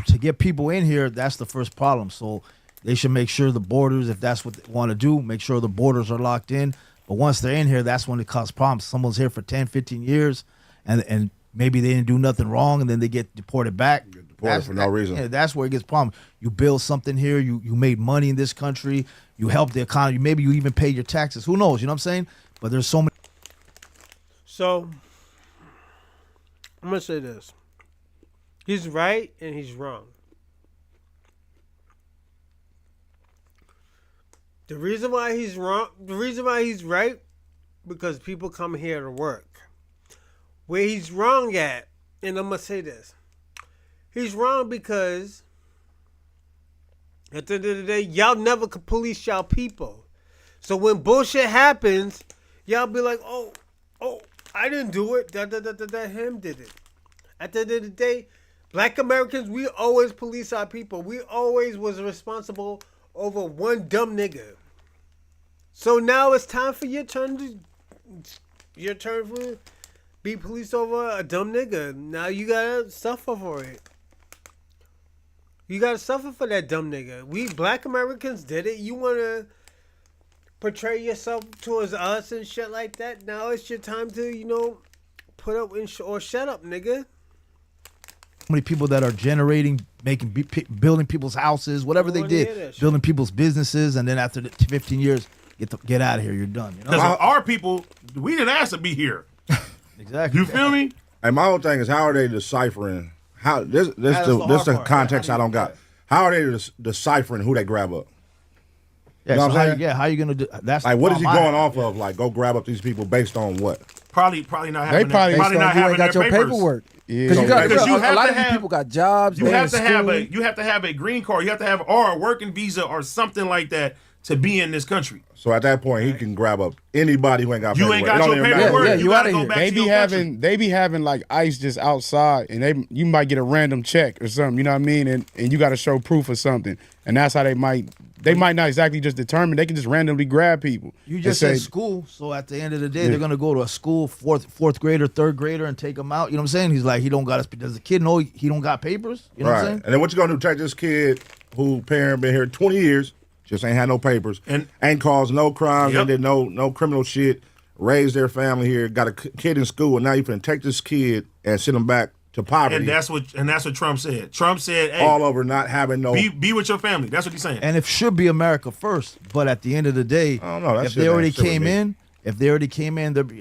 To get people in here, that's the first problem. So they should make sure the borders, if that's what they want to do, make sure the borders are locked in. But once they're in here, that's when it causes problems. Someone's here for 10, 15 years, and maybe they didn't do nothing wrong, and then they get deported back. For no reason. Yeah, that's where it gets problem. You build something here. You made money in this country. You help the economy. Maybe you even pay your taxes. Who knows? You know what I'm saying? But there's so many. So, I'm going to say this. He's right and he's wrong. The reason why he's wrong, the reason why he's right, because people come here to work. Where he's wrong at, and I'm going to say this. He's wrong because at the end of the day, y'all never could police y'all people. So when bullshit happens, y'all be like, oh, I didn't do it. That him did it. At the end of the day, Black Americans, we always police our people. We always was responsible over one dumb nigga. So now it's time for your turn for be policed over a dumb nigga. Now you gotta suffer for it. You gotta suffer for that dumb nigga. We Black Americans did it. You wanna portray yourself towards us and shit like that. Now it's your time to, put up or shut up, nigga. So many people that are generating, building people's houses, whatever they did, building people's businesses, and then after 15 years, get out of here. You're done. Because our people, we didn't ask to be here. Exactly. You feel me? And my whole thing is, how are they deciphering? How this the context I don't got. How are they deciphering who they grab up? Yeah, you know so what I'm saying? how you gonna do? That's like, what is he going off of? Like, go grab up these people based on what? Probably not having. They probably not having got their your papers. paperwork. Because a lot of these people got jobs. You have to have a green card. You have to have or a working visa or something like that to be in this country. So at that point, he can grab up anybody who ain't got you paperwork. ain't got your paperwork. Yeah, you out of here. They be having like ICE just outside, and you might get a random check or something. You know what I mean? And you got to show proof of something, and that's how they might not exactly just determine. They can just randomly grab people. You just said school, so at the end of the day, they're gonna go to a school, fourth grader, third grader, and take them out. You know what I'm saying? He's like, he don't got. Does the kid know he don't got papers? You know what I'm saying? And then what you gonna do? Take this kid who parent been here 20 years. Just ain't had no papers and ain't caused no crimes, and did no criminal shit, raised their family here, got a kid in school, and now you finna take this kid and send him back to poverty. And that's what Trump said. Trump said, hey, all over not having no be with your family. That's what he's saying. And it should be America first, but at the end of the day, I don't know, if they already came in,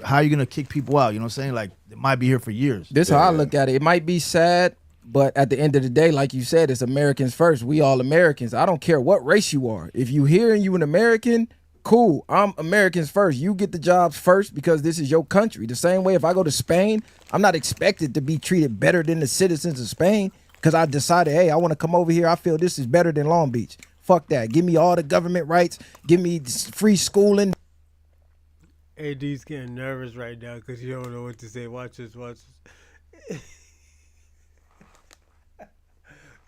how are you gonna kick people out? You know what I'm saying? Like, they might be here for years. This is how I look at it. It might be sad, but at the end of the day, like you said, it's Americans first. We all Americans. I don't care what race you are. If you here and you an American, cool. I'm Americans first. You get the jobs first because this is your country. The same way if I go to Spain, I'm not expected to be treated better than the citizens of Spain because I decided, hey, I want to come over here. I feel this is better than Long Beach. Fuck that. Give me all the government rights. Give me free schooling. AD's getting nervous right now because you don't know what to say. Watch this.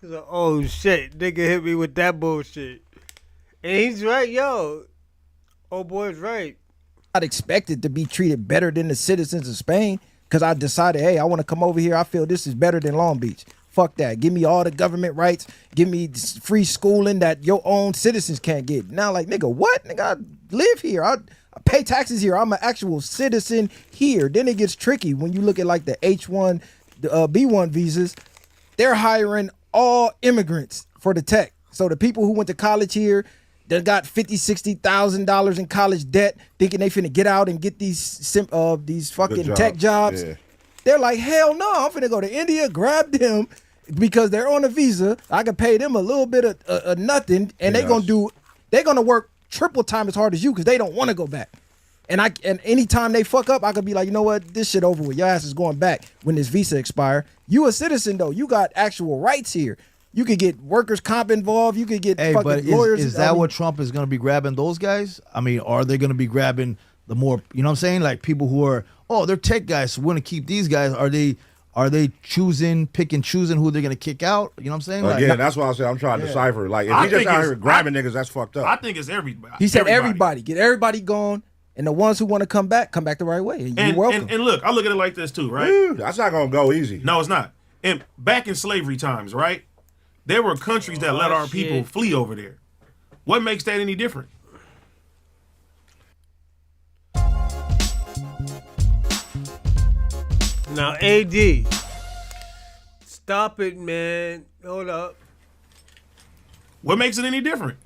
He's like, oh shit, nigga hit me with that bullshit. And he's right, yo. Oh boy's right. Not expected to be treated better than the citizens of Spain because I decided, hey, I want to come over here. I feel this is better than Long Beach. Fuck that. Give me all the government rights. Give me free schooling that your own citizens can't get. Now, like, nigga, what? Nigga, I live here. I pay taxes here. I'm an actual citizen here. Then it gets tricky when you look at like the H1, the B1 visas. They're hiring all immigrants for the tech. So the people who went to college here, that got $50,000, $60,000 in college debt, thinking they finna get out and get these fucking tech jobs. Yeah. They're like, hell no, I'm finna go to India, grab them because they're on a visa. I can pay them a little bit of nothing, and they're gonna work triple time as hard as you because they don't want to go back. And anytime they fuck up, I could be like, you know what, this shit over with. Your ass is going back when this visa expire. You a citizen though. You got actual rights here. You could get workers' comp involved. You could get fucking lawyers. Is that what Trump is going to be grabbing those guys? I mean, are they going to be grabbing the more, you know what I'm saying? Like people who are, they're tech guys, so we want to keep these guys. Are they choosing who they're going to kick out? You know what I'm saying? Again, that's why I said I'm trying to decipher. Like, if he's just out here grabbing niggas, that's fucked up. I think it's everybody. He said everybody. Get everybody gone. And the ones who want to come back the right way. You're welcome. And look, I look at it like this too, right? Dude, that's not going to go easy. No, it's not. And back in slavery times, right? There were countries that let our people flee over there. What makes that any different? Now, AD, stop it, man. Hold up. What makes it any different?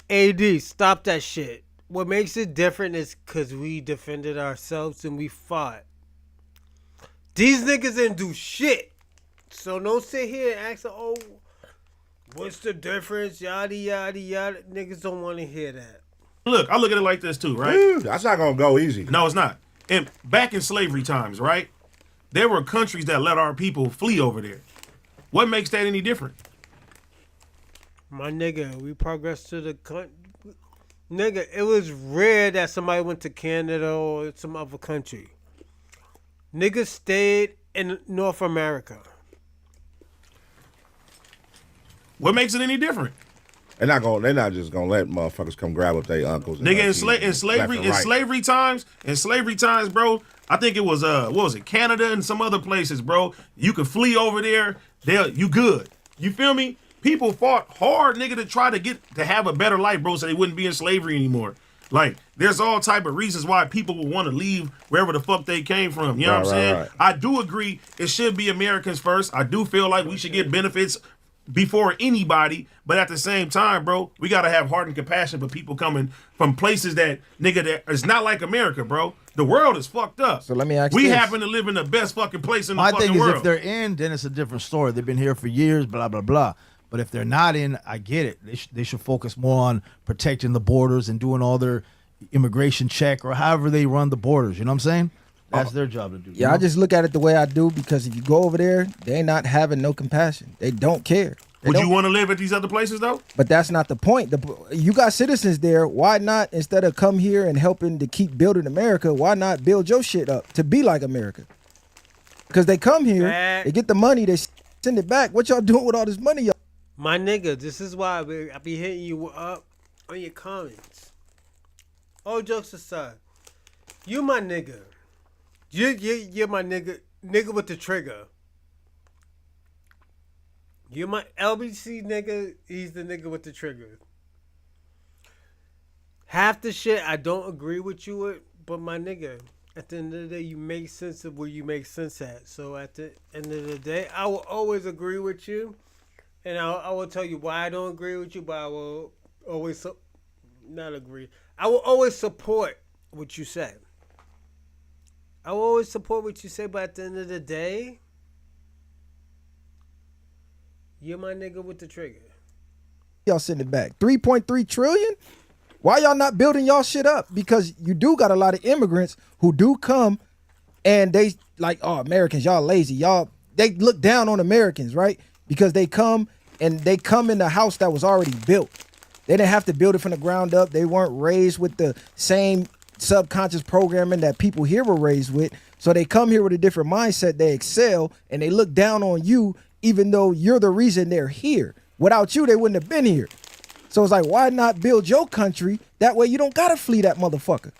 AD, stop that shit. What makes it different is because we defended ourselves and we fought. These niggas didn't do shit. So don't sit here and ask, what's the difference? Yada, yada, yada. Niggas don't want to hear that. Look, I look at it like this too, right? Dude, that's not going to go easy. No, it's not. And back in slavery times, right? There were countries that let our people flee over there. What makes that any different? My nigga, we progressed to the country. Nigga, it was rare that somebody went to Canada or some other country. Niggas stayed in North America. What makes it any different? They're not just gonna let motherfuckers come grab up their uncles. Nigga, in slavery times, bro. I think it was what was it, Canada and some other places, bro. You could flee over there. You good. You feel me? People fought hard, nigga, to try to have a better life, bro, so they wouldn't be in slavery anymore. Like, there's all type of reasons why people would want to leave wherever the fuck they came from. You know what I'm saying? Right. I do agree it should be Americans first. I do feel like we should get benefits before anybody, but at the same time, bro, we gotta have heart and compassion for people coming from places that is not like America, bro. The world is fucked up. So let me ask you. We happen to live in the best fucking place in the fucking world. My thing is, if they're in, then it's a different story. They've been here for years, blah blah blah. But if they're not in, I get it. They should focus more on protecting the borders and doing all their immigration check or however they run the borders. You know what I'm saying? That's their job to do. Yeah, I just look at it the way I do because if you go over there, they not having no compassion. They don't care. Would you want to live at these other places though? But that's not the point. You got citizens there. Why not, instead of come here and helping to keep building America, why not build your shit up to be like America? Because they come here, they get the money, they send it back. What y'all doing with all this money, y'all? My nigga, this is why I be hitting you up on your comments. All jokes aside, you my nigga. You're my nigga with the trigger. You're my LBC nigga. He's the nigga with the trigger. Half the shit I don't agree with you with, but my nigga, at the end of the day, you make sense of where you make sense at. So at the end of the day, I will always agree with you, and I will tell you why I don't agree with you, but I will always not agree. I will always support what you say. I will always support what you say, but at the end of the day, you're my nigga with the trigger. Y'all send it back. 3.3 trillion? Why y'all not building y'all shit up? Because you do got a lot of immigrants who do come and they like, Americans, y'all lazy. They look down on Americans, right? Because they come in the house that was already built. They didn't have to build it from the ground up. They weren't raised with the same subconscious programming that people here were raised with. So they come here with a different mindset. They excel and they look down on you, even though you're the reason they're here. Without you, they wouldn't have been here. So it's like, why not build your country? That way you don't gotta flee that motherfucker.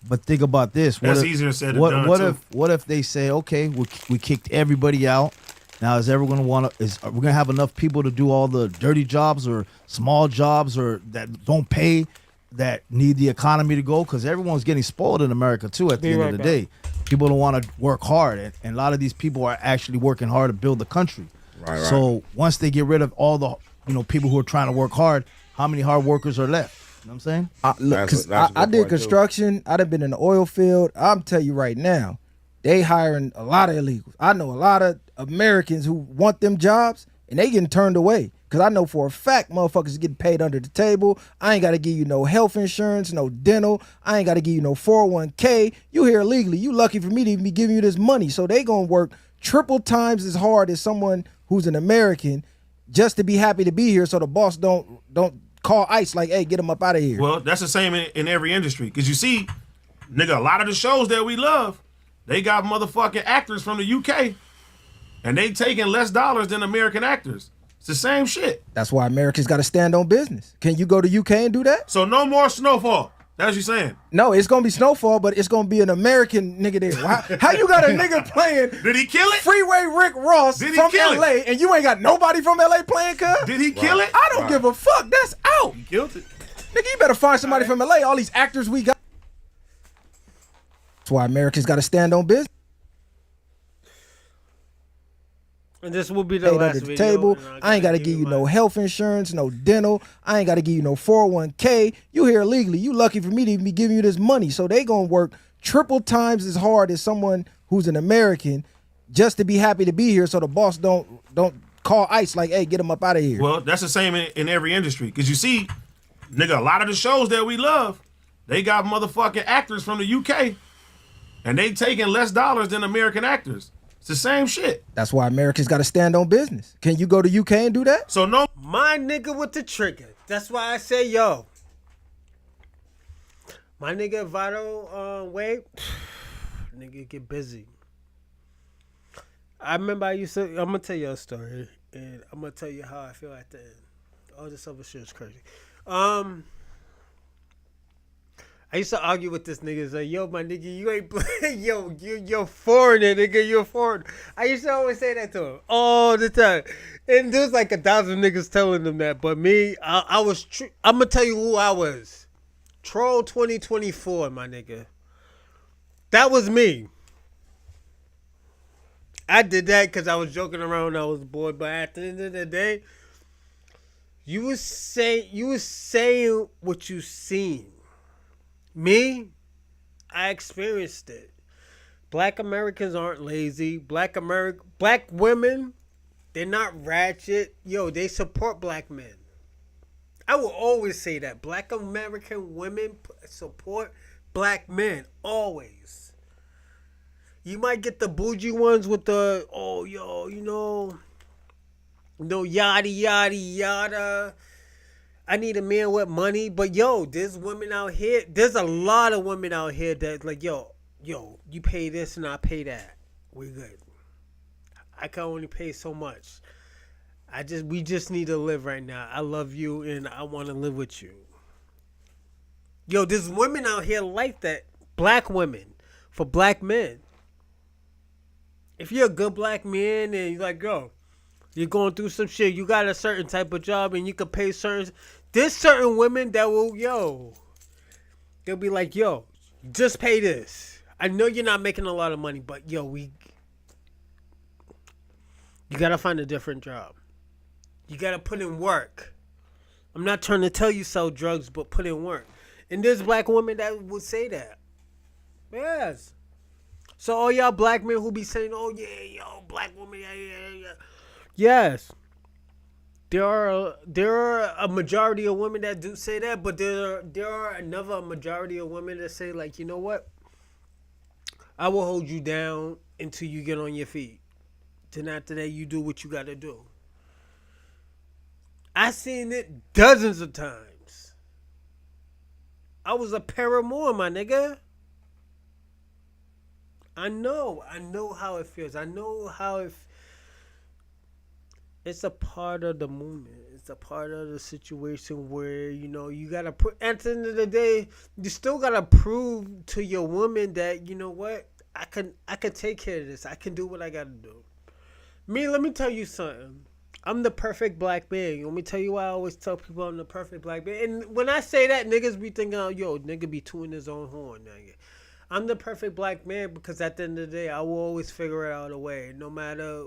But think about this. That's easier said than done, too. What if they say, okay, we kicked everybody out. Now is everyone are we gonna have enough people to do all the dirty jobs or small jobs or that don't pay, that need the economy to go? Because everyone's getting spoiled in America too. At the end of the day, people don't want to work hard, and a lot of these people are actually working hard to build the country. Right. So once they get rid of all the people who are trying to work hard, how many hard workers are left? You know what I'm saying? Look, because I did construction. I'd have been in the oil field. I'm tell you right now, they hiring a lot of illegals. I know a lot of Americans who want them jobs, and they getting turned away. Because I know for a fact motherfuckers getting paid under the table. I ain't got to give you no health insurance, no dental. I ain't got to give you no 401k. You here illegally. You lucky for me to even be giving you this money. So they going to work triple times as hard as someone who's an American just to be happy to be here, so the boss don't call ICE like, hey, get him up out of here. Well, that's the same in every industry. Because you see, nigga, a lot of the shows that we love, they got motherfucking actors from the UK, and they taking less dollars than American actors. It's the same shit. That's why Americans got to stand on business. Can you go to UK and do that? So no more Snowfall. That's what you're saying. No, it's going to be Snowfall, but it's going to be an American nigga there. How you got a nigga playing Did he kill it? Freeway Rick Ross Did he from kill LA, and you ain't got nobody from LA playing, cuz? Did he kill it? I don't give a fuck. That's out. He killed it. Nigga, you better find somebody from LA. All these actors we got. That's why Americans got to stand on business. And this will be the last under the video, table. I ain't got to give you no health insurance, no dental. I ain't got to give you no 401k. You here illegally. You lucky for me to even be giving you this money. So they going to work triple times as hard as someone who's an American just to be happy to be here, so the boss don't call ICE like, hey, get him up out of here. Well, that's the same in every industry. Because you see, nigga, a lot of the shows that we love, they got motherfucking actors from the UK, and they taking less dollars than American actors. It's the same shit. That's why Americans got to stand on business. Can you go to UK and do that? So no. My nigga with the trigger. That's why I say, yo. My nigga Vado Wade, nigga get busy. I remember I'm going to tell you a story, and I'm going to tell you how I feel at the end. All this other shit is crazy. I used to argue with this nigga, like, yo, my nigga, you ain't playing, yo, you're foreigner, nigga, you're foreigner. I used to always say that to him all the time. And there's like 1,000 niggas telling them that, but me, I was, I'm going to tell you who I was. Troll 2024, my nigga. That was me. I did that because I was joking around when I was bored, but at the end of the day, you was saying what you seen. Me, I experienced it. Black Americans aren't lazy. Black women, they're not ratchet. Yo, they support black men. I will always say that. Black American women support black men. Always. You might get the bougie ones with the, oh, yo, no yada, yada, yada. I need a man with money, but yo, there's women out here. There's a lot of women out here that like, yo, you pay this and I pay that. We're good. I can only pay so much. We just need to live right now. I love you and I want to live with you. Yo, there's women out here like that. Black women for black men. If you're a good black man and you're like, yo, you're going through some shit, you got a certain type of job and you can pay certain. There's certain women that will, they'll be like, yo, just pay this. I know you're not making a lot of money, but yo, you gotta find a different job. You gotta put in work. I'm not trying to tell you sell drugs, but put in work. And there's black women that would say that. Yes. So all y'all black men who be saying, oh yeah, yo, black woman, yeah. Yes. There are a majority of women that do say that, but there are another majority of women that say, like, you know what? I will hold you down until you get on your feet. Then after that, you do what you got to do. I seen it dozens of times. I was a paramour, my nigga. I know how it feels. I know how it. It's a part of the movement. It's a part of the situation where, you gotta put, at the end of the day, you still gotta prove to your woman that, you know what, I can take care of this. I can do what I gotta do. Let me tell you something. I'm the perfect black man. Let me tell you why I always tell people I'm the perfect black man. And when I say that, niggas be thinking, nigga be tooting his own horn, nigga. I'm the perfect black man because at the end of the day, I will always figure out a way, no matter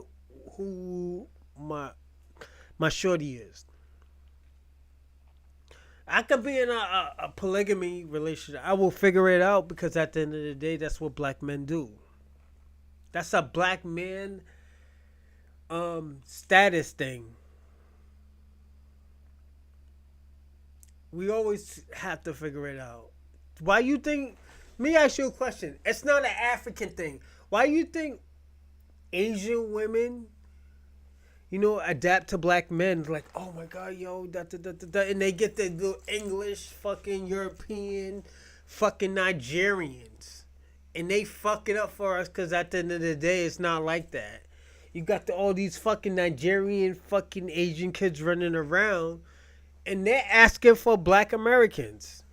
who my shorty is. I could be in a polygamy relationship. I will figure it out because at the end of the day, that's what black men do. That's a black man status thing. We always have to figure it out. Why you think? Let me ask you a question. It's not an African thing. Why you think Asian women, adapt to black men? Like, oh my God, yo, and they get the little English, fucking European, fucking Nigerians, and they fuck it up for us because at the end of the day, it's not like that. You got all these fucking Nigerian, fucking Asian kids running around, and they're asking for black Americans.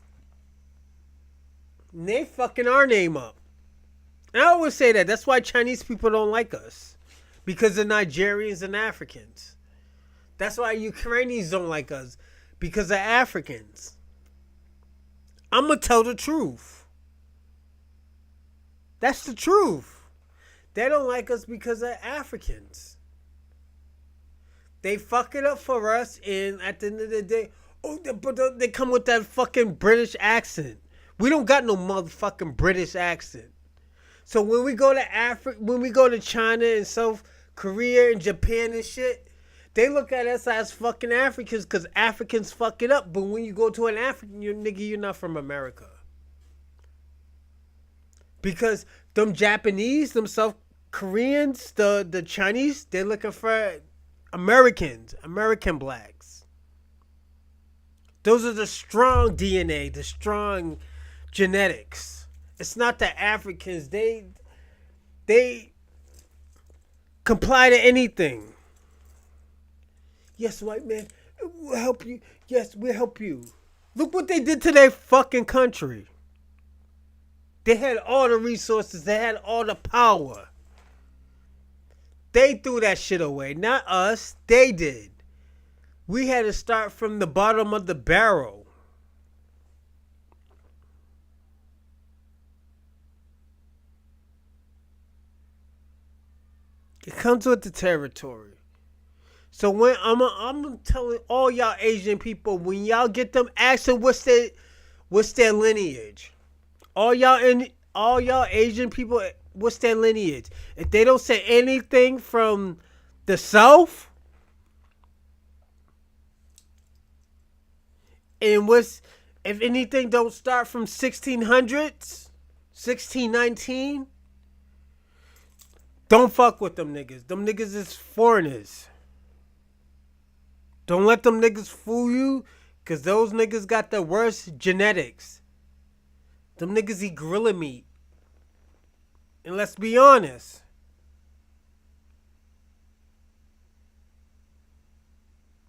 And they fucking our name up. And I always say that. That's why Chinese people don't like us. Because of Nigerians and Africans. That's why Ukrainians don't like us. Because of Africans. I'm going to tell the truth. That's the truth. They don't like us because of Africans. They fuck it up for us, and at the end of the day, they come with that fucking British accent. We don't got no motherfucking British accent. So when we go to when we go to China and South Korea and Japan and shit, they look at us as fucking Africans because Africans fuck it up. But when you go to an African, you're not from America. Because them Japanese, them South Koreans, the Chinese, they're looking for Americans, American blacks. Those are the strong DNA, the strong genetics. It's not the Africans. They comply to anything. Yes, white man, we'll help you. Yes, we'll help you. Look what they did to their fucking country. They had all the resources. They had all the power. They threw that shit away. Not us. They did. We had to start from the bottom of the barrel. It comes with the territory. So when I'm telling all y'all Asian people, when y'all get them asking what's their lineage, all y'all Asian people, what's their lineage? If they don't say anything from the South, and if anything don't start from 1600s, 1619, don't fuck with them niggas. Them niggas is foreigners. Don't let them niggas fool you, because those niggas got the worst genetics. Them niggas eat gorilla meat. And let's be honest.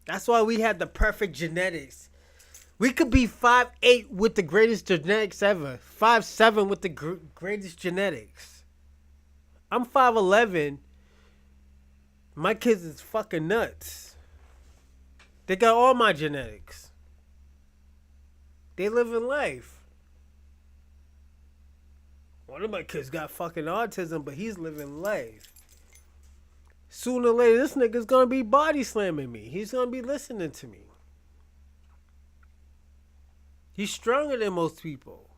That's why we have the perfect genetics. We could be 5'8" with the greatest genetics ever. 5'7" with the greatest genetics. I'm 5'11". My kids is fucking nuts. They got all my genetics. They live in life. One of my kids got fucking autism, but he's living life. Sooner or later, this nigga's gonna be body slamming me. He's gonna be listening to me. He's stronger than most people.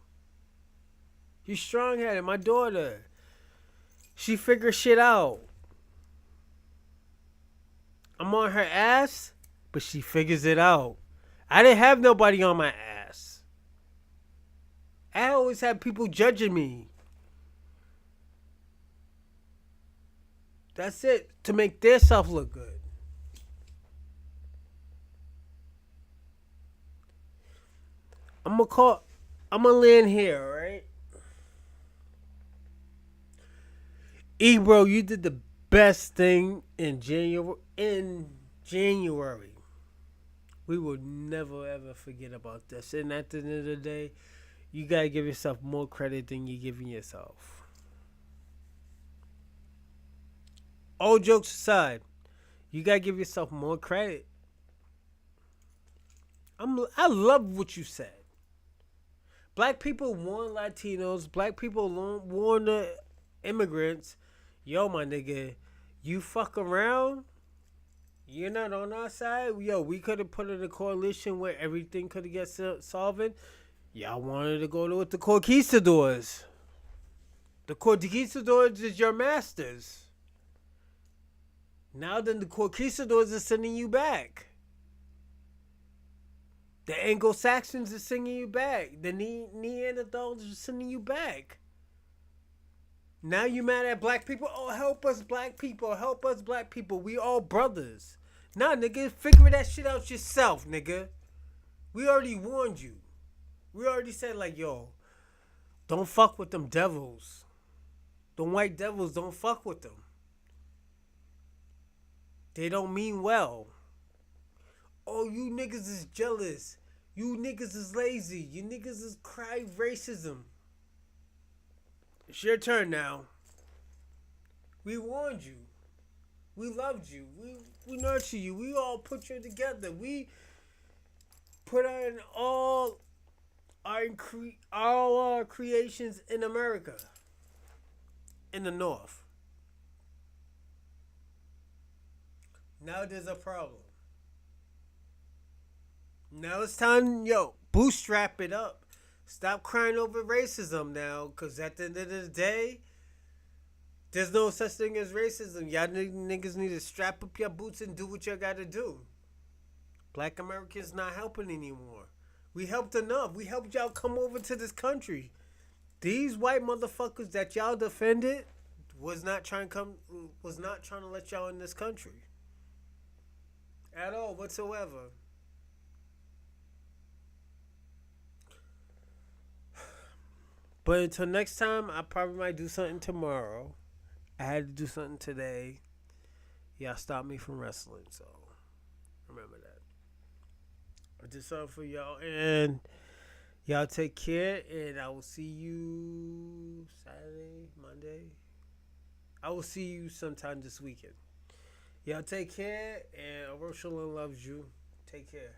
He's strong-headed. My daughter, she figures shit out. I'm on her ass, but she figures it out. I didn't have nobody on my ass. I always had people judging me. That's it. To make their self look good. I'm gonna land here, alright? Ebro, you did the best thing in January, in January. We will never ever forget about this. And at the end of the day, you gotta give yourself more credit than you're giving yourself. All jokes aside, you gotta give yourself more credit. I love what you said. Black people warn Latinos. Black people warn the immigrants. Yo, my nigga, you fuck around. You're not on our side. Yo, we could have put in a coalition where everything could have get solved. Y'all wanted to go with the conquistadors. The conquistadors is your masters. Now then the conquistadors are sending you back. The Anglo-Saxons are sending you back. The Neanderthals are sending you back. Now you mad at black people? Oh, help us black people. Help us black people. We all brothers. Nah, nigga, figure that shit out yourself, nigga. We already warned you. We already said, like, yo, don't fuck with them devils. Them white devils, don't fuck with them. They don't mean well. Oh, you niggas is jealous. You niggas is lazy. You niggas is cry racism. It's your turn now. We warned you. We loved you. We nurture you. We all put you together. We put in all our creations in America. In the North. Now there's a problem. Now it's time, bootstrap it up. Stop crying over racism now, because at the end of the day, there's no such thing as racism. Y'all niggas need to strap up your boots and do what you gotta do. Black Americans not helping anymore. We helped enough. We helped y'all come over to this country. These white motherfuckers that y'all defended was not trying to let y'all in this country. At all, whatsoever. But until next time, I probably might do something tomorrow. I had to do something today. Y'all stopped me from wrestling, so remember that. I did something for y'all, and y'all take care, and I will see you Saturday, Monday. I will see you sometime this weekend. Y'all take care, and Ursula loves you. Take care.